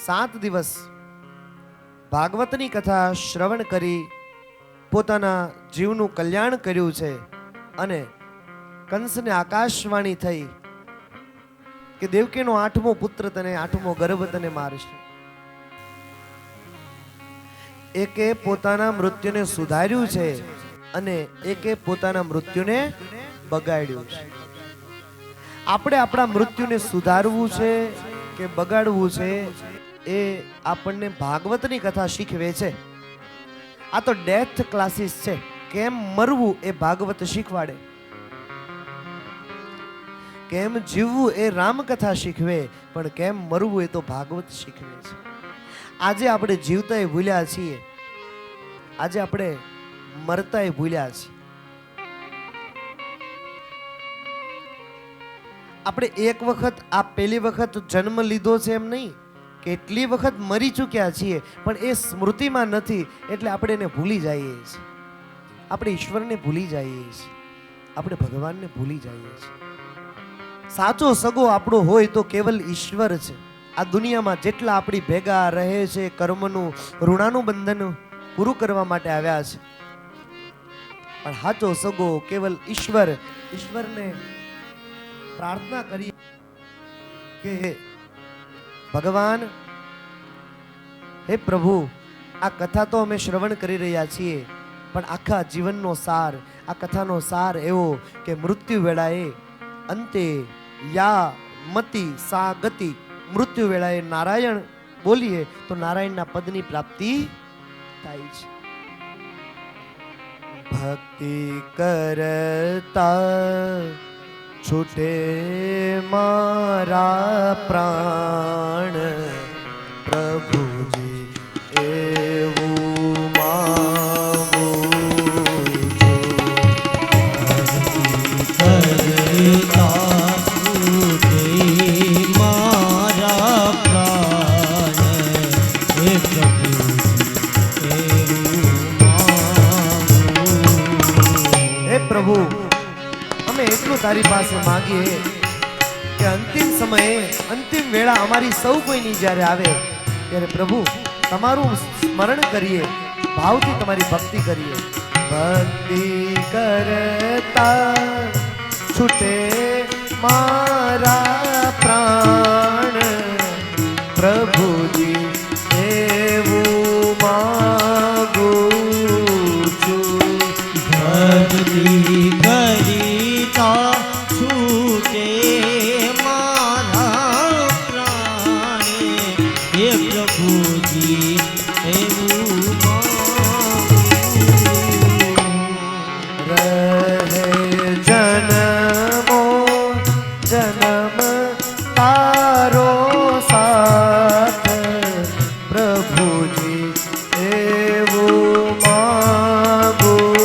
7 દિવસ ભાગવતની કથા શ્રવણ કરી પોતાના જીવનું કલ્યાણ કર્યું છે. અને કંસને આકાશવાણી થઈ કે દેવકીનો 8મો પુત્ર તને 8મો ગર્ભ તને મારશે. એકે પોતાના મૃત્યુને સુધાર્યું છે અને એકે પોતાના મૃત્યુને બગાડ્યું છે. આપણે આપણા મૃત્યુને સુધારવું છે કે બગાડવું છે એ આપણને ભાગવતની કથા શીખવે છે. આ તો ડેથ ક્લાસીસ છે. કેમ મરવું એ ભાગવત શીખવાડે, કેમ જીવવું એ રામકથા શીખવે, પણ કેમ મરવું એ તો ભાગવત શીખવે છે. આજે આપણે જીવતાય ભૂલ્યા છીએ, આજે આપણે મરતાય ભૂલ્યા છીએ. આપણે એક વખત આ પહેલી વખત જન્મ લીધો છે એમ નહીં, કેટલી વખત મરી ચૂક્યા છીએ, પણ એ સ્મૃતિમાં નથી એટલે આપણે એને ભૂલી જઈએ છીએ. આપણે ઈશ્વરને ભૂલી જઈએ છીએ, આપણે ભગવાનને ભૂલી જઈએ છીએ. સાચો સગો આપણો હોય તો કેવલ ઈશ્વર છે. આ દુનિયામાં જેટલા આપણી ભેગા રહે છે, કર્મનું ઋણાનું બંધન પૂરું કરવા માટે આવ્યા છે, પણ સાચો સગો કેવલ ઈશ્વર. ઈશ્વરને પ્રાર્થના કરીએ કે ભગવાન, હે પ્રભુ, આ કથા તો અમે શ્રવણ કરી રહ્યા છીએ, પણ આખા જીવનનો સાર, આ કથાનો સાર એવો કે મૃત્યુ વેળાએ અંતે યા મતિ સા ગતિ, મૃત્યુ વેળાએ નારાયણ બોલીએ તો નારાયણના પદની પ્રાપ્તિ થાય છે. ભક્તિ કરતા છૂટે મારા પ્રાણ, પ્રભુજી એવું માગું છું. મારા પ્રાણ હે પ્રભુ, અમે એટલું તારી પાસે માગીએ કે અંતિમ સમયે, અંતિમ વેળા અમારી સૌ કોઈની જ્યારે આવે ત્યારે પ્રભુ તમારું સ્મરણ કરીએ, ભાવથી તમારી ભક્તિ કરીએ. ભક્તિ કરતા છૂટે મારા પ્રાણ, પ્રભુજી એવું માગું છું. ભક્તિ કરીતા છૂટે મારા પ્રાણે, હે પ્રભુજી એવું રહે જન્મો જન્મ તારો સાથ, પ્રભુજી એવું માગું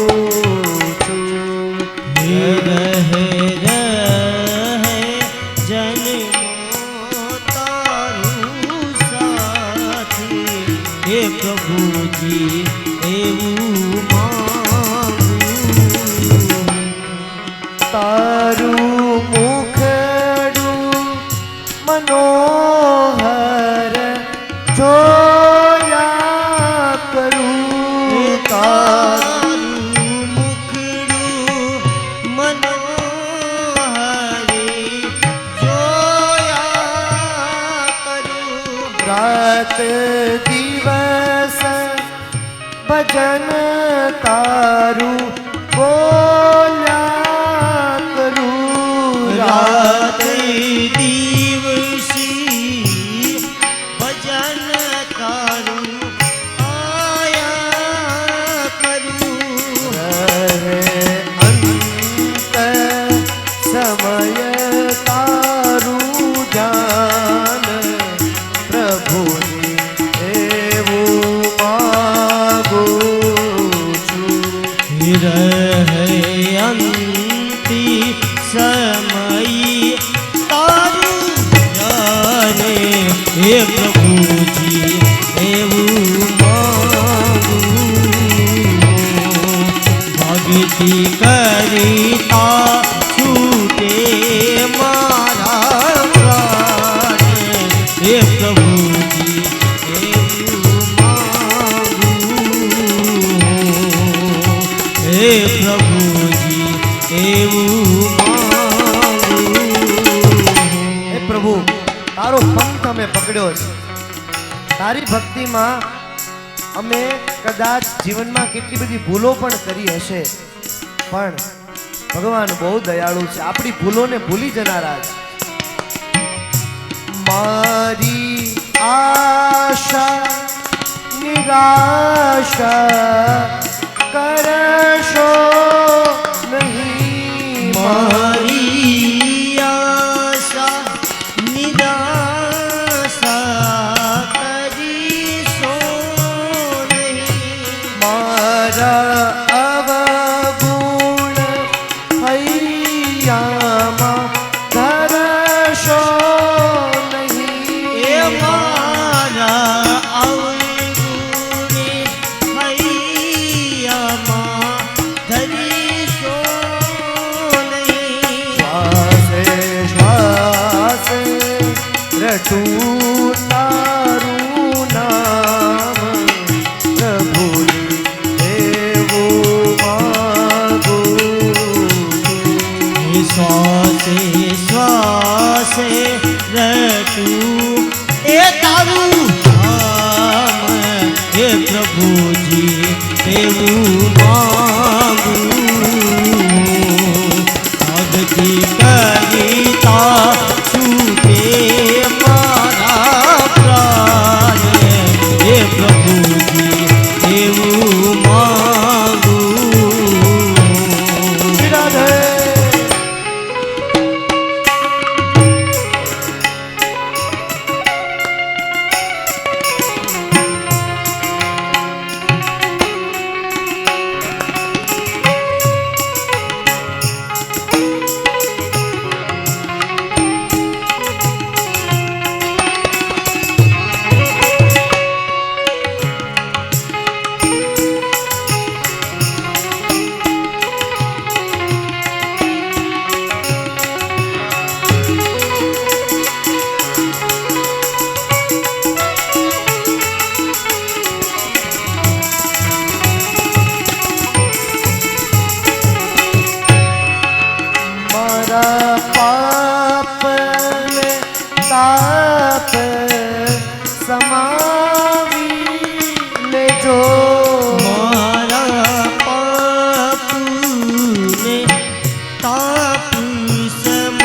છું. રહે જન્મો તારું સાથી, હે પ્રભુજી એવું માગું. તારું મુખડું મનોહર જોયા કરું, તારું મુખડું મનોહરી જોયા કરું. રાત દિવસ ભજન તારું બોલ્યા કરું. રાત દિવસી ભજન તારું આયા કરું. અંત સમય તારું જાન, પ્રભુજી એવું માગું છું. રહે અંત પ્રભુજી એવું માંગું, હે પ્રભુજી એવું માંગું. હે પ્રભુ, તારો પંથ અમે પકડ્યો છે. તારી ભક્તિમાં અમે કદાચ જીવનમાં કેટલી બધી ભૂલો પણ કરી હશે, પણ ભગવાન બહુ દયાળુ છે, આપણી ભૂલોને ભૂલી જનારા છે. મારી આશા નિરાશા કરશો નહીં, મારી આશા નિરાશા કરીશો નહીં. મારા અવગુણ હૈયામાં ધરશો નહીં. એ મારા અવગુણે હૈયામાં ધરીશો નહીં. શ્વાસે શ્વાસે રટું તારું નામ, પ્રભુની એવું માગું. શ્વાસે શ્વાસે રટું એ તારું નામ, હે પ્રભુજી એવું માંગું. ભક્તિ કવિતા છૂટે મારા પ્રાણ, હે પ્રભુજી એવું માંગું. રાધે મારા પાપને તાપ સમાવી લેજો. મારા પાપને તાપ સમાવી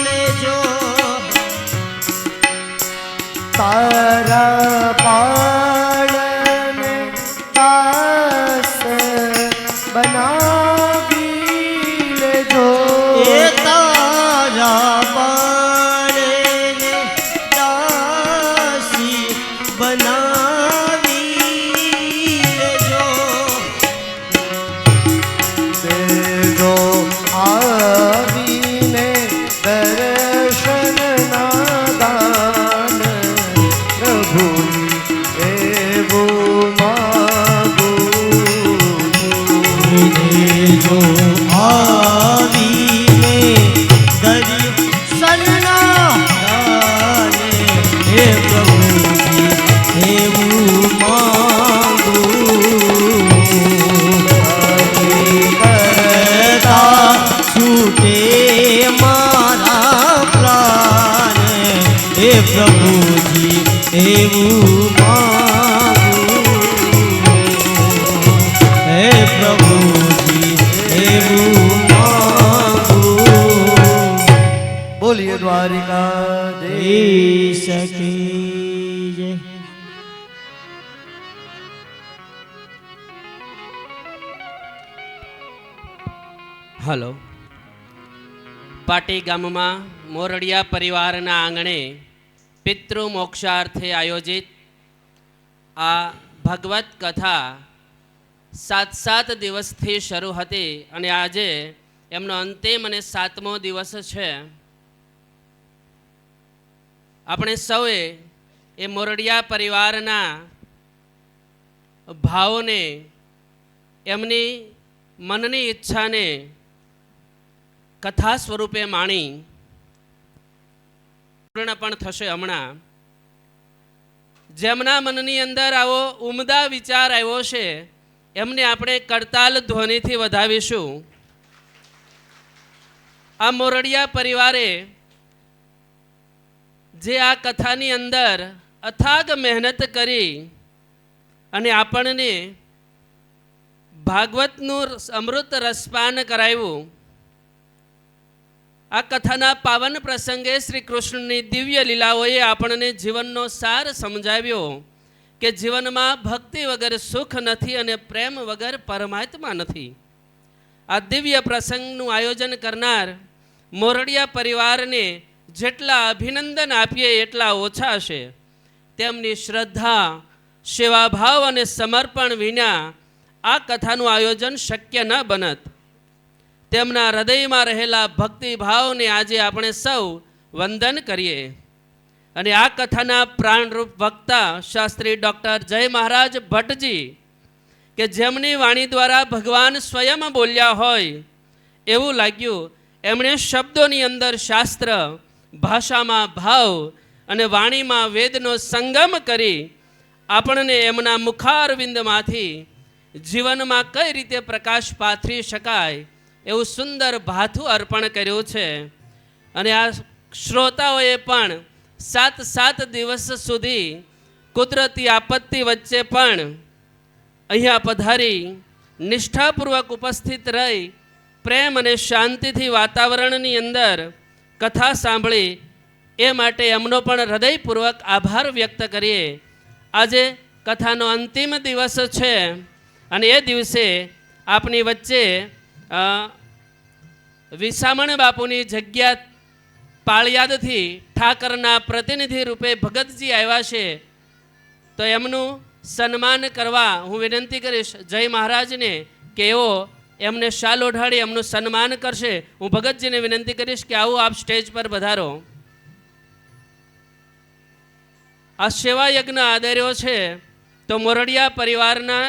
લેજો. તારા બાળને દાસ બનાવી લેજો. એ તારા બાળને દાસી બનાવી લેજો. દેજો આવીને દર્શનના દાન, પ્રભુની એવું માગું. દેજો આવીને દર્શનના દાને, હે પ્રભુજી એવું માંગું. કરતા છૂટે મારા પ્રાણ, હે પ્રભુજી એવું માંગું. હે પ્રભુજી એવું માંગું. બોલીએ દ્વારિકા દેશ કી જય. હલો. પાટી ગામમાં મોરડિયા પરિવારના આંગણે પિતૃ મોક્ષાર્થે આયોજિત આ ભગવત કથા 7 દિવસથી શરૂ હતી અને આજે એમનો અંતિમ અને 7મો દિવસ છે. આપણે સૌએ એ મોરડિયા પરિવારના ભાવોને, એમની મનની ઈચ્છાને કથા સ્વરૂપે માણી પૂર્ણ પણ થશે હમણાં. જેમના મનની અંદર આવો ઉમદા વિચાર આવ્યો છે એમને આપણે કરતાલ ધ્વનિથી વધાવીશું. આ મોરડિયા પરિવારે જે આ કથાની અંદર અથાગ મહેનત કરી અને આપણને ભાગવતનું અમૃત રસપાન કરાવ્યું. આ કથાના પાવન પ્રસંગે શ્રી કૃષ્ણની દિવ્ય લીલાઓએ આપણને જીવનનો સાર સમજાવ્યો કે જીવનમાં ભક્તિ વગર સુખ નથી અને પ્રેમ વગર પરમાત્મા નથી. આ દિવ્ય પ્રસંગનું આયોજન કરનાર મોરડિયા પરિવારને જેટલા અભિનંદન આપીએ એટલા ઓછા છે. તેમની શ્રદ્ધા, સેવાભાવ અને સમર્પણ વિના આ કથાનું આયોજન શક્ય ન બનત. તેમના હૃદયમાં રહેલા ભક્તિભાવને આજે આપણે સૌ વંદન કરીએ. અને આ કથાના પ્રાણરૂપ વક્તા શાસ્ત્રી ડૉક્ટર જય મહારાજ ભટ્ટજી કે જેમની વાણી દ્વારા ભગવાન સ્વયં બોલ્યા હોય એવું લાગ્યું. એમણે શબ્દોની અંદર શાસ્ત્ર, ભાષામાં ભાવ અને વાણીમાં વેદનો સંગમ કરી આપણને એમના મુખારવિંદમાંથી જીવનમાં કઈ રીતે પ્રકાશ પાથરી શકાય એવું સુંદર ભાથું અર્પણ કર્યું છે. અને આ શ્રોતાઓએ પણ 7 દિવસ સુધી કુદરતી આપત્તિ વચ્ચે પણ અહીંયા પધારી નિષ્ઠાપૂર્વક ઉપસ્થિત રહી પ્રેમ અને શાંતિથી વાતાવરણની અંદર કથા સાંભળી એ માટે એમનો પણ હૃદયપૂર્વક આભાર વ્યક્ત કરીએ. આજે કથાનો અંતિમ દિવસ છે અને એ દિવસે આપની વચ્ચે વિસામણ બાપુની જગ્યા પાળિયાદથી ઠાકરના પ્રતિનિધિ રૂપે ભગતજી આવ્યા છે. તો એમનું સન્માન કરવા હું વિનંતી કરીશ જય મહારાજને કે એઓ એમને શાલ ઓઢાડી એમનું સન્માન કરશે. હું ભગતજીને વિનંતી કરીશ કે આવો આપ સ્ટેજ પર પધારો. આ સેવા યજ્ઞ આદર્યો છે તો મોરડિયા પરિવારના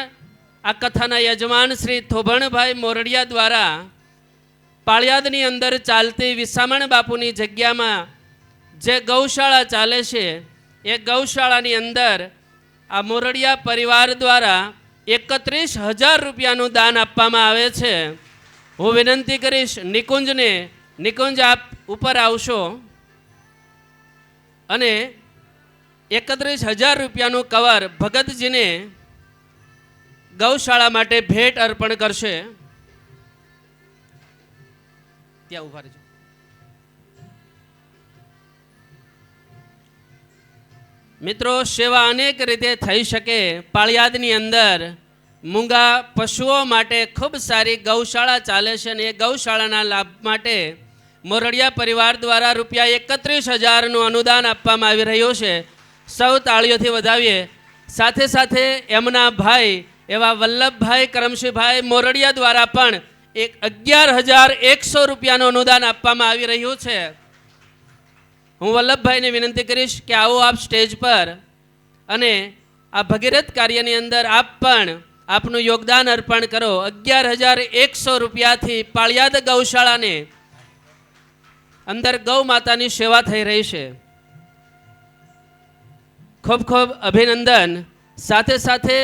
આ કથાના યજમાન શ્રી થોભણભાઈ મોરડિયા દ્વારા પાળિયાદની અંદર ચાલતી વિસામણ બાપુની જગ્યામાં જે ગૌશાળા ચાલે છે એ ગૌશાળાની અંદર આ મોરડિયા પરિવાર દ્વારા 31,000 રૂપિયાનું દાન આપવામાં આવે છે. હું વિનંતી કરીશ નિકુંજને, નિકુંજ આપ ઉપર આવશો અને 31,000 રૂપિયાનું કવર ભગતજીને ગૌશાળા માટે ભેટ અર્પણ કરશે. ત્યાં ઉભા રહેજો. મિત્રો, સેવા અનેક રીતે થઈ શકે. પાળિયાદની અંદર મૂંગા પશુઓ માટે ખૂબ સારી ગૌશાળા ચાલે છે અને એ ગૌશાળાના લાભ માટે મોરડિયા પરિવાર દ્વારા રૂપિયા 31,000નું અનુદાન આપવામાં આવી રહ્યું છે. સૌ તાળીઓથી વધાવીએ. સાથે સાથે એમના ભાઈ એવા વલ્લભભાઈ કરમશીભાઈ મોરડિયા દ્વારા પણ 11,100 રૂપિયાનું અનુદાન આપવામાં આવી રહ્યું છે. હું વલ્લભભાઈને વિનંતી કરીશ કે આવો આપ સ્ટેજ પર અને આ ભગીરથ કાર્યની અંદર આપ પણ આપનું યોગદાન અર્પણ કરો. 11,100 રૂપિયાથી પાળિયાદ ગૌશાળાને અંદર ગૌ માતાની સેવા થઈ રહી છે. ખૂબ ખૂબ અભિનંદન. સાથે સાથે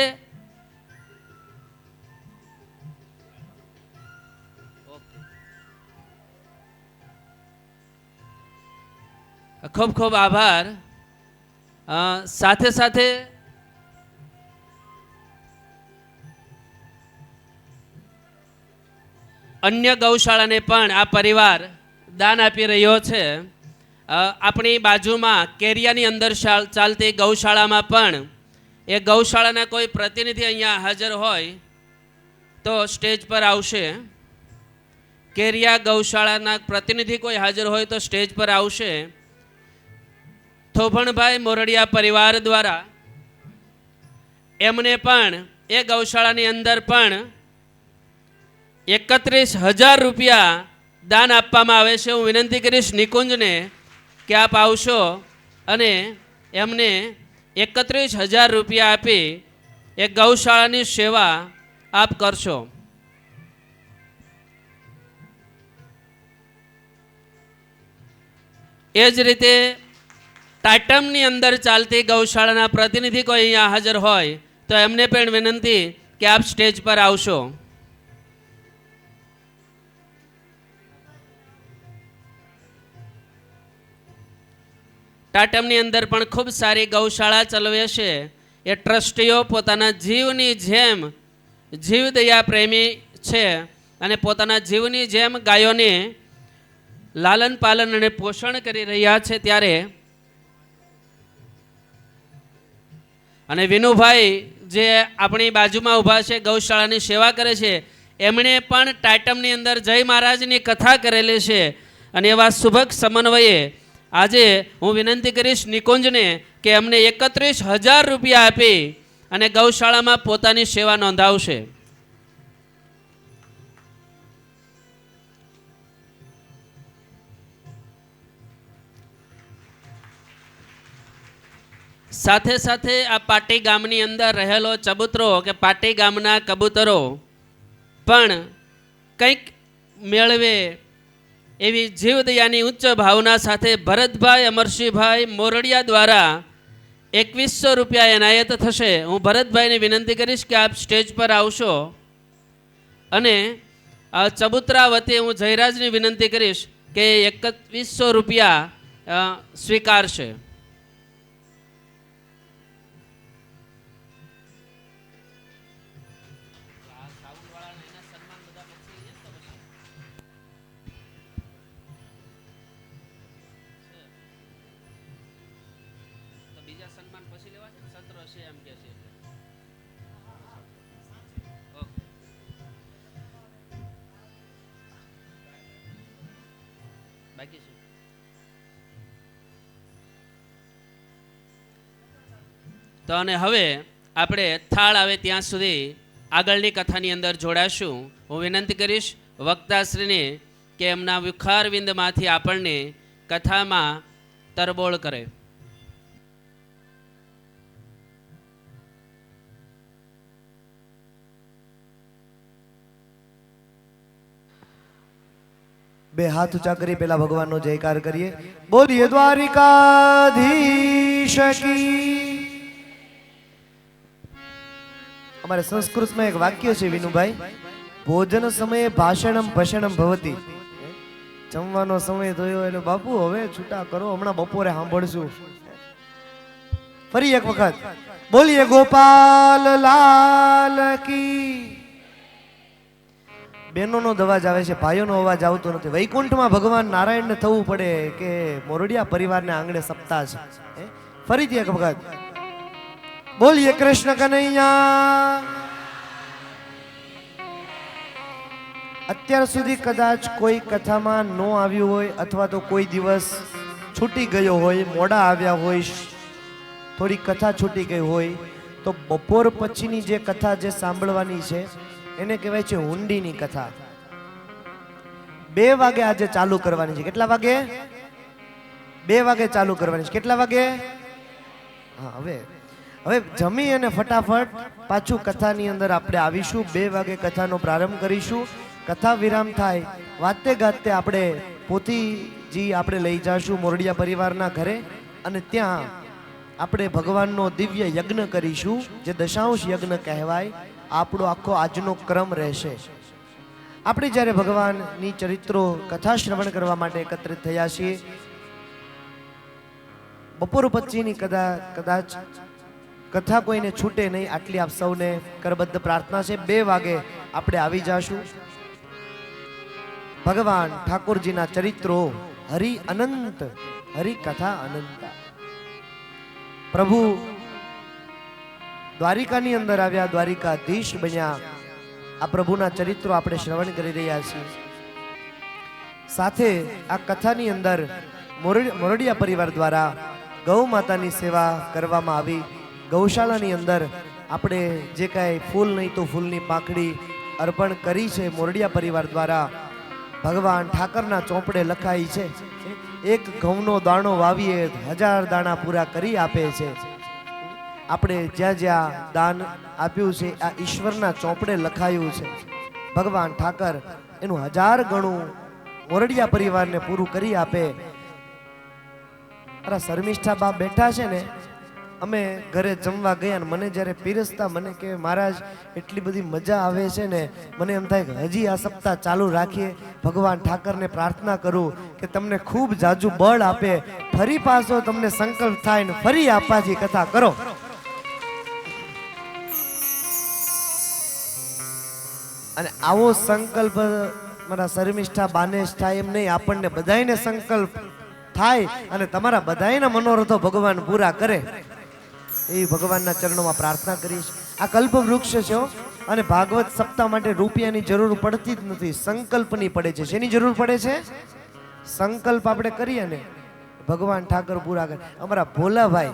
ખૂબ ખૂબ આભાર. સાથે સાથે અન્ય ગૌશાળાને પણ આ પરિવાર દાન આપી રહ્યો છે. આપણી બાજુમાં કેરિયાની અંદર ચાલતી ગૌશાળામાં પણ એ ગૌશાળાના કોઈ પ્રતિનિધિ અહીંયા હાજર હોય તો સ્ટેજ પર આવશે. કેરિયા ગૌશાળાના પ્રતિનિધિ કોઈ હાજર હોય તો સ્ટેજ પર આવશે. થોભણભાઈ મોરડિયા પરિવાર દ્વારા એમને પણ એ ગૌશાળાની અંદર પણ 31,000 રૂપિયા દાન આપવામાં આવે છે. હું વિનંતી કરીશ નિકુંજને કે આપ આવશો અને એમને 31,000 રૂપિયા આપી એ ગૌશાળાની સેવા આપ કરશો. એ જ રીતે ટાટમની અંદર ચાલતી ગૌશાળાના પ્રતિનિધિ કોઈ અહીંયા હાજર હોય તો એમને પણ વિનંતી કે આપ સ્ટેજ પર આવશો. ટાટમની અંદર પણ ખૂબ સારી ગૌશાળા ચલાવે છે. એ ટ્રસ્ટીઓ પોતાના જીવની જેમ જીવદયા પ્રેમી છે અને પોતાના જીવની જેમ ગાયોને લાલન પાલન અને પોષણ કરી રહ્યા છે. ત્યારે અને વિનુભાઈ જે આપણી બાજુમાં ઊભા છે, ગૌશાળાની સેવા કરે છે, એમણે પણ ટાટમની અંદર જય મહારાજની કથા કરેલી છે. અને એવા શુભક સમન્વયે આજે હું વિનંતી કરીશ નિકુંજને કે અમને 31,000 રૂપિયા આપી અને ગૌશાળામાં પોતાની સેવા નોંધાવશે. સાથે સાથે આ પાટી ગામની અંદર રહેલો ચબૂતરો કે પાટી ગામના કબૂતરો પણ કંઈક મેળવે એવી જીવદયાની ઉચ્ચ ભાવના સાથે ભરતભાઈ અમરસિંહભાઈ મોરડિયા દ્વારા 2100 રૂપિયા એનાયત થશે. હું ભરતભાઈને વિનંતી કરીશ કે આપ સ્ટેજ પર આવશો અને ચબૂતરા વતી હું જયરાજની વિનંતી કરીશ કે 2100 રૂપિયા સ્વીકારશે. તો અને હવે આપણે થાળ આવે ત્યાં સુધી આગળની કથાની અંદર જોડાશું. હું વિનંતી કરીશ વક્તાશ્રીને કે એમના વિખારવિંદમાંથી આપણને કથામાં તરબોળ કરે. બે હાથ ઊંચા કરી પેલા ભગવાનનો જયકાર કરીએ. બોલીએ દ્વારિકાધીશ કી. અમારે સંસ્કૃતમાં એક વાક્ય છે વિનુભાઈ, ભોજન સમયે ભાષણમ ભષણમ ભવતી. જમવાનો સમય થયો એટલે બાપુ હવે છૂટા કરો, હમણાં બપોરે સાંભળશું. ફરી એક વખત બોલીએ ગોપાલ લાલ કી. બહેનોનો અવાજ આવે છે, ભાઈઓનો અવાજ આવતો નથી. વૈકુંઠમાં ભગવાન નારાયણને થવું પડે કે મોરડિયા પરિવારને આંગણે સપ્તાહ છે. ફરીથી એક વખત બોલીએ કૃષ્ણ કનૈયા. અત્યાર સુધી કદાચ કોઈ કથામાં ન આવ્યું હોય અથવા તો કોઈ દિવસ છૂટી ગયો હોય, મોડા આવ્યા હોય, થોડી કથા છૂટી ગઈ હોય, તો બપોર પછીની જે કથા જે સાંભળવાની છે એને કહેવાય છે હુંડીની કથા. 2 વાગે આજે ચાલુ કરવાની છે. કેટલા વાગે? 2 વાગે ચાલુ કરવાની છે. કેટલા વાગે? હા, હવે જમી અને ફટાફટ પાછું કથાની અંદર આપણે આવીશું. 2 વાગે કથાનો પ્રારંભ કરીશું. કથા વિરામ થાય વાતે ગાતે આપણે પોથીજી આપણે લઈ જઈશું મોરડિયા પરિવારના ઘરે અને ત્યાં આપણે ભગવાનનો દિવ્ય યજ્ઞ કરીશું, જે દશાંશ યજ્ઞ કહેવાય. આપણો આખો આજનો ક્રમ રહેશે. આપણે જ્યારે ભગવાનની ચરિત્રો કથા શ્રવણ કરવા માટે એકત્રિત થયા છીએ, બપોર પછીની કદાચ કથા કોઈને છૂટે નહીં, આટલી આપ સૌને કરબદ્ધ પ્રાર્થના છે. 2 વાગે આપણે આવી જાશું. ભગવાન ઠાકોરજીના ચરિત્રો હરિ અનંત, હરિ કથા અનંત. પ્રભુ દ્વારિકાની અંદર આવ્યા, દ્વારિકાધીશ બન્યા. આ પ્રભુના ચરિત્રો આપણે શ્રવણ કરી રહ્યા છીએ. સાથે આ કથાની અંદર મોરડિયા પરિવાર દ્વારા ગૌ માતાની સેવા કરવામાં આવી. ગૌશાળાની અંદર આપણે જે કાંઈ ફૂલ નહીં તો ફૂલની પાંખડી અર્પણ કરી છે મોરડિયા પરિવાર દ્વારા. ભગવાન ઠાકરના ચોપડે લખાઈ છે, એક ઘઉંનો દાણો વાવીએ 1000 દાણા પૂરા કરી આપે છે. આપણે જ્યાં જ્યાં દાન આપ્યું છે આ ઈશ્વરના ચોપડે લખાયું છે. ભગવાન ઠાકર એનું 1000 ગણું મોરડિયા પરિવારને પૂરું કરી આપે. મારા શર્મિષ્ઠા બા બેઠા છે ને, અમે ઘરે જમવા ગયા ને મને જ્યારે પીરસતા મને કે મહારાજ એટલી બધી મજા આવે છે ને, મને એમ થાય કે હજી આ સપ્તાહ ચાલુ રાખીએ. ભગવાન ઠાકરને પ્રાર્થના કરું કે તમને ખૂબ જાજુ બળ આપે, ફરી પાછો તમને સંકલ્પ થાય ને ફરી આપાજી કથા કરો. અને આવો સંકલ્પ મારા શર્મિષ્ઠા બાને જ થાય એમ નહીં, આપણને બધાયને સંકલ્પ થાય અને તમારા બધાયના મનોરથો ભગવાન પૂરા કરે એ ભગવાનના ચરણોમાં પ્રાર્થના કરીશ. આ કલ્પ વૃક્ષ છે અને ભાગવત સપ્તાહ માટે રૂપિયાની જરૂર પડતી જ નથી, સંકલ્પની પડે છે. શેની જરૂર પડે છે? સંકલ્પ આપણે કરીએ ને ભગવાન ઠાકર પૂરા કરે. અમારા ભોલાભાઈ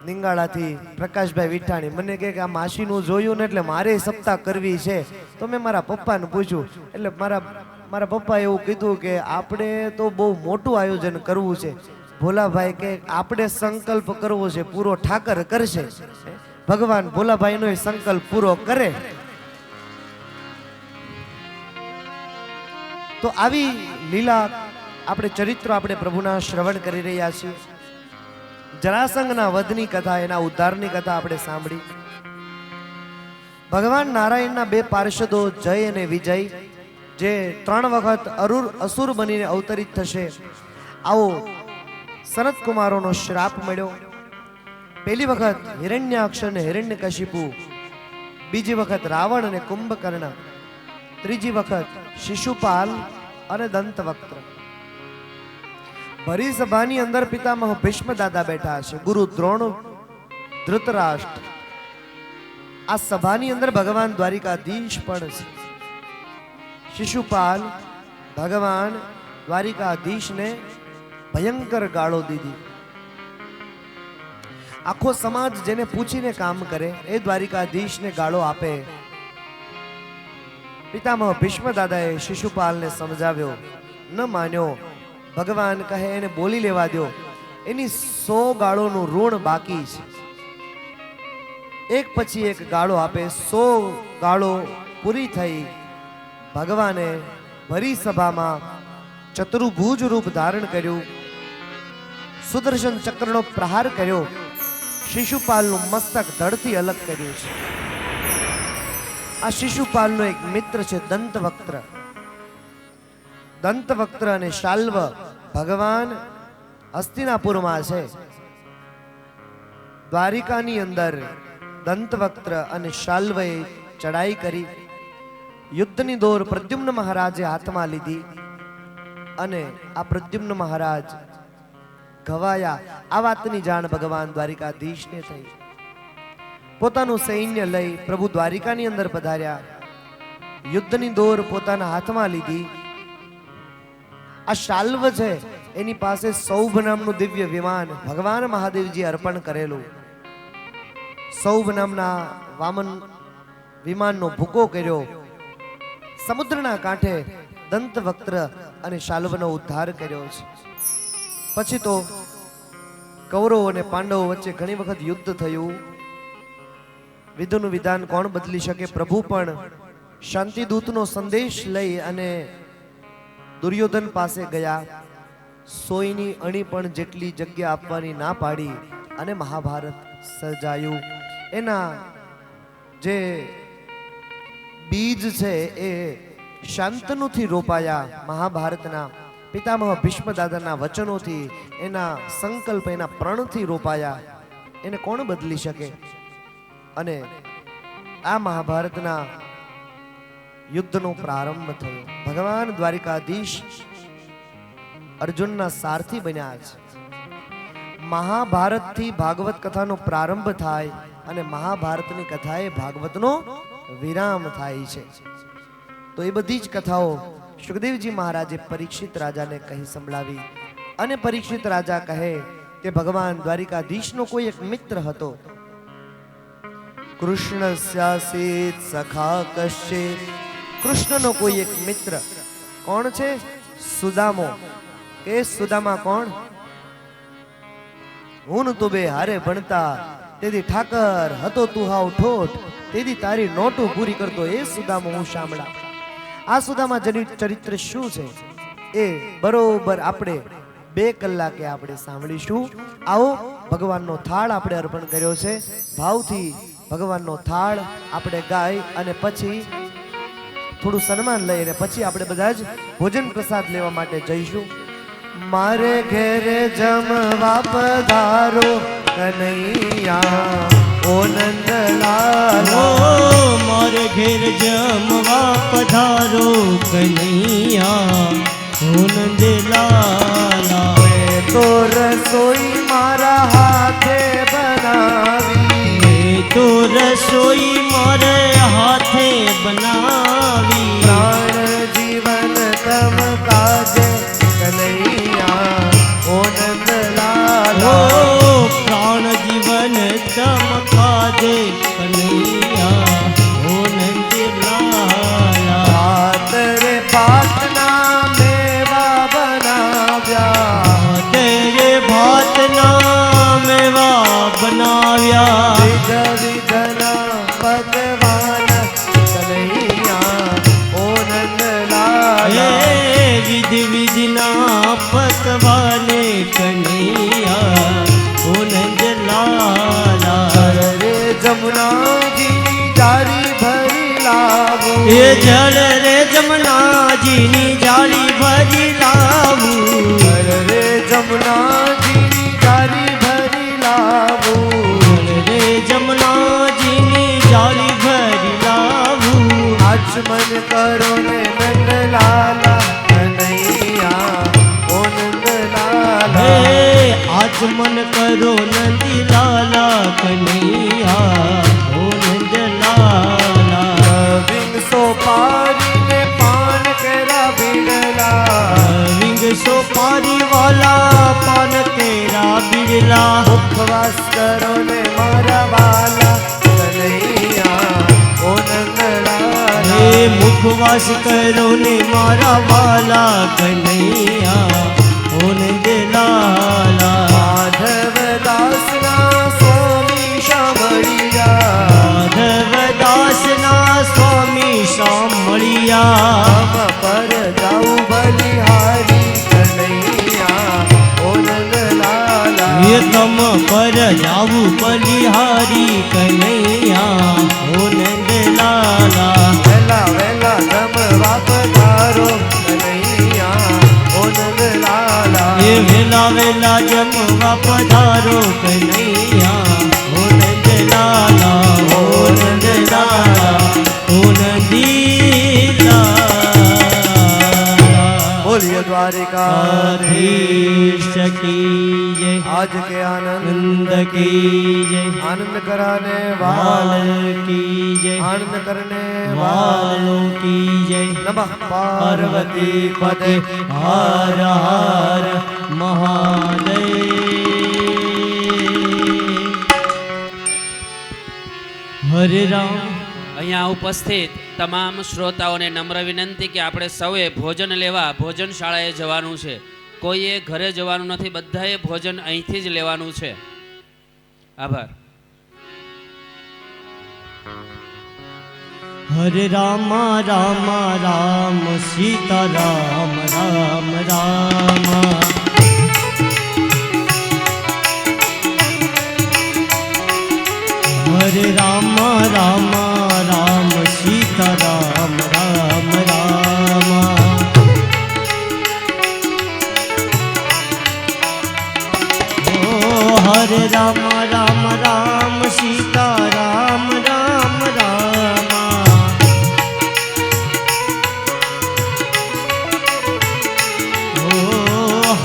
નિંગાળાથી પ્રકાશભાઈ વિઠાણી મને કહે કે આ માસીનું જોયું ને એટલે મારે સપ્તાહ કરવી છે. તો મેં મારા પપ્પાને પૂછ્યું એટલે મારા પપ્પા એવું કીધું કે આપણે તો બહુ મોટું આયોજન કરવું છે. ભોલાભાઈ કે આપણે સંકલ્પ કરવો છે, પૂરો ઠાકર કરશે. ભગવાન ભોલાભાઈનો સંકલ્પ પૂરો કરે. તો આવી લીલા આપણે ચરિત્રો આપણે પ્રભુના શ્રવણ કરી રહ્યા છીએ. જરાસંઘના વધની કથા, એના ઉદ્ધારની કથા આપણે સાંભળી. ભગવાન નારાયણના બે પાર્ષદો જય અને વિજય જે 3 વખત અસુર બનીને અવતરિત થશે, આવો સનત કુમારોનો શ્રાપ મળ્યો. પહેલી વખત હિરણ્યાક્ષ અને હિરણ્યકશિપુ, બીજી વખત રાવણ અને કુંભકર્ણ, ત્રીજી વખત શિશુપાલ અને દંતવક્ત્ર. ભરી સભાની અંદર પિતામહ ભીષ્મ દાદા બેઠા છે, ગુરુ દ્રોણ, ધૃતરાષ્ટ્ર. આ સભાની અંદર ભગવાન દ્વારિકાધીશ પણ છે. શિશુપાલ ભગવાન દ્વારિકાધીશને ભયંકર ગાળો દીધી. આખો સમાજ જેને પૂછીને કામ કરે એ દ્વારિકાધીશને ગાળો આપે. પિતામહ ભીષ્મ દાદાએ શિશુપાલને સમજાવ્યો, ન માન્યો. ભગવાન કહે એને બોલી લેવા દો, એની 100 ગાળોનું ઋણ બાકી છે. એક પછી એક ગાળો આપે. 100 ગાળો પૂરી થઈ. ભગવાને ભરી સભામાં ચતુર્ભુજ રૂપ ધારણ કર્યું, સુદર્શન ચક્રનો પ્રહાર કર્યો, શિશુપાલનું મસ્તક ધડથી અલગ કર્યું છે. આ શિશુપાલનો એક મિત્ર છે દંતવક્ત્ર. દંતવક્ત્ર અને શાલ્વ ભગવાન હસ્તિનાપુરમાં છે. દ્વારિકાની અંદર દંતવક્ત્ર અને શાલ્વએ ચડાઈ કરી. યુદ્ધની દોર પ્રદ્યુમ્ન મહારાજે હાથમાં લીધી અને આ પ્રદ્યુમ્ન મહારાજ ઘવાયા. આ વાતની જાણ ભગવાન દ્વારિકાધીશને થઈ. પોતાનું સૈન્ય લઈ પ્રભુ દ્વારિકાની અંદર પધાર્યા. યુદ્ધની દોર પોતાના હાથમાં લીધી. આ શાલ્વ છે એની પાસે સૌભ નામનું દિવ્ય વિમાન ભગવાન મહાદેવજી અર્પણ કરેલું. સૌભ નામના વામન વિમાનનો ભૂકો કર્યો. સમુદ્રના કાંઠે દંતવક્ત્ર અને શાલ્વનો ઉદ્ધાર કર્યો છે. પછી તો કૌરવો અને પાંડવો વચ્ચે ઘણી વખત યુદ્ધ થયું. વિધિનું વિધાન કોણ બદલી શકે? પ્રભુ પણ શાંતિદૂતનો સંદેશ લઈ અને દુર્યોધન પાસે ગયા. 100ની અણી પણ જેટલી જગ્યા આપવાની ના પાડી અને મહાભારત સર્જાયું. એના જે બીજ છે એ શાંતનુથી રોપાયા. મહાભારતના પિતામહ ભીષ્મ દાદાના વચનોથી, એના સંકલ્પ, એના પ્રણથી રોપાયા. એને કોણ બદલી શકે? અને આ મહાભારતના યુદ્ધનો પ્રારંભ થયો. ભગવાન દ્વારિકાધીશ અર્જુનના સારથી બન્યા છે. મહાભારતથી ભાગવત કથાનો પ્રારંભ થાય અને મહાભારતની કથાએ ભાગવતનો વિરામ થાય છે. તો એ બધી જ કથાઓ સુખદેવજી મહારાજે પરીક્ષિત રાજાને કહી સંભળાવી. અને પરીક્ષિત રાજા કહે કે ભગવાન દ્વારિકાધીશનો કોઈ એક મિત્ર હતો. કૃષ્ણસ્યાસીત સખા કશ્ચિત. કૃષ્ણનો કોઈ એક મિત્ર. કોણ છે? સુદામો. કે સુદામા કોણ? હું તું બે હારે ભણતા, તેથી ઠાકર હતો તું હાવ ઠોઠ, તેથી તારી નોટું પૂરી કરતો એ સુદામો હું શામળા. આ સુદામા ચરિત્ર શું છે એ બરોબર આપણે 2 કલાકે આપણે સાંભળીશું. આવો ભગવાનનો થાળ આપણે અર્પણ કર્યો છે. ભાવથી ભગવાનનો થાળ આપણે ગાય અને પછી થોડું સન્માન લઈને પછી આપણે બધા જ ભોજન પ્રસાદ લેવા માટે જઈશું. મારે ઘેરે જમવા પધારો કનૈયા ઓ નંદલાલ. ઓ મારે ઘેર જમવા પધારો કનૈયા ઓ નંદલાલા. મેં તો રસોઈ મારા હાથે બનાવી. મેં તો રસોઈ મારે હાથે બનાવી. પ્રાણ જીવન તમ કાજે કનૈયા ઓ નંદલાલા. ઓ પ્રાણ જીવન ચમકાજે કનૈયા ઓ નંદલાલા. રાત્રે પાટના મેવા બનાવ્યા. તેરે ભાતના મેવા બનાવ્યા. વિધ વિધના પકવાન કનૈયા ઓ નંદલાલા. હે વિધિ વિધિના પકવાને કનૈયા ઓ નંદલાલા. રે જમુનાજીની જારી ભરી લાવો. એ જળ રે જમનાજીની જાળી ભરી લાવું. રે જમુનાજીની જારી ભરી લાવો. જળ રે જમનાજીની જાળી ભરી લાવું. આચમન કરો ને નંદલાલા કનૈયા ઓ નંદલાલા. હે આચમન કરો નંદલાલા કનૈયા ઓ નંદલાલા. વિંગસો પારીને પાન કેરા બીડલા. વિંગસો પારી વાલા પાન કેરા બિરલા. ઉપવાસ કરો ને મારા વાલા કનૈયા ઓ નંદલાલા. હે મુખવાસ કરો ને મારા વાલા કનૈયા ઓ નંદલાલા. માધવ દાસના સ્વામી શામળિયા. માધવદાસના સ્વામી સાંભળિયા. આમ પર જાઉં બલિહારી કનૈયા ઓ નંદલાલા. એ તમ પર જાવું બલિહારી કનૈયા ઓ નંદલાલા. વેલા વેલા જમવા પધારો કનૈયા ઓ નંદલાલા. એ વેલા વેલા જમવા પધારો કનૈયા ઓ નંદલાલા ઓ નંદલાલા ઓ નંદીલાલા. બોલીએ દ્વારિકા ધીશ કી જય. આજ કે આનંદ નંદ કી જય. આનંદ કરાને વાલ. વાલ કી જય. આનંદ કરને વાલ. વાલો કી જય. નમઃ પાર્વતી પદે. હર હર મહાદેવ. હરે રામ. અહીંયા ઉપસ્થિત તમામ શ્રોતાઓને નમ્ર વિનંતી કે આપણે સૌએ ભોજન લેવા ભોજનશાળાએ જવાનું છે. કોઈએ ઘરે જવાનું નથી, બધાએ ભોજન અહીંથી જ લેવાનું છે. આભાર. હરે રામ રામ રામ સીતા રામ રામ રામ. હરે રામ રામ રામ સીતા રામ રામ રામ. ઓ હરે રામ રામ રામ સીતા રામ રામ રામ. ઓ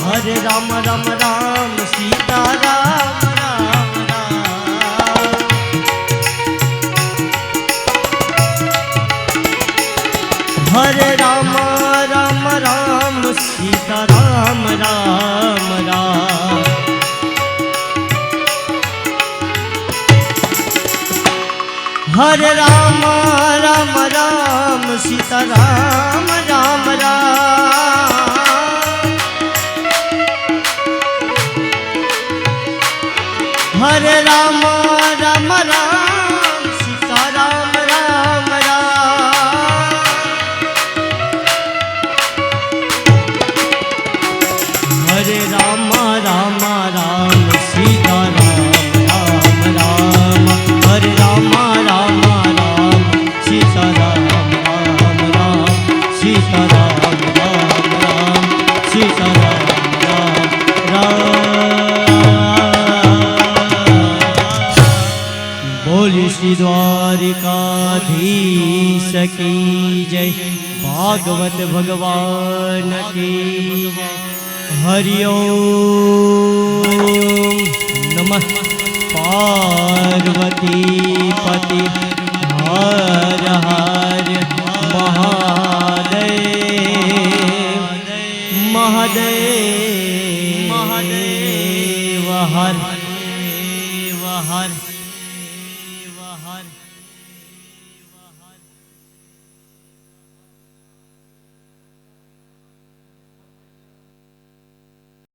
હરે રામ રામ રામ સીતા રામ રામ રામ. હરે રામ રામ રામ સીતા રામ રામ રામ. હરે રામ રામ રામ સીતા રામ રામ રામ. હરે રામ રામ રામ સીતા રામ રામ રામ. હરે રામ श्री द्वारिकाधीश की जय। भागवत भगवान की जय। हरि ओम नमः पार्वती पति हर हर महादेव महादेव महादेव हर हर हर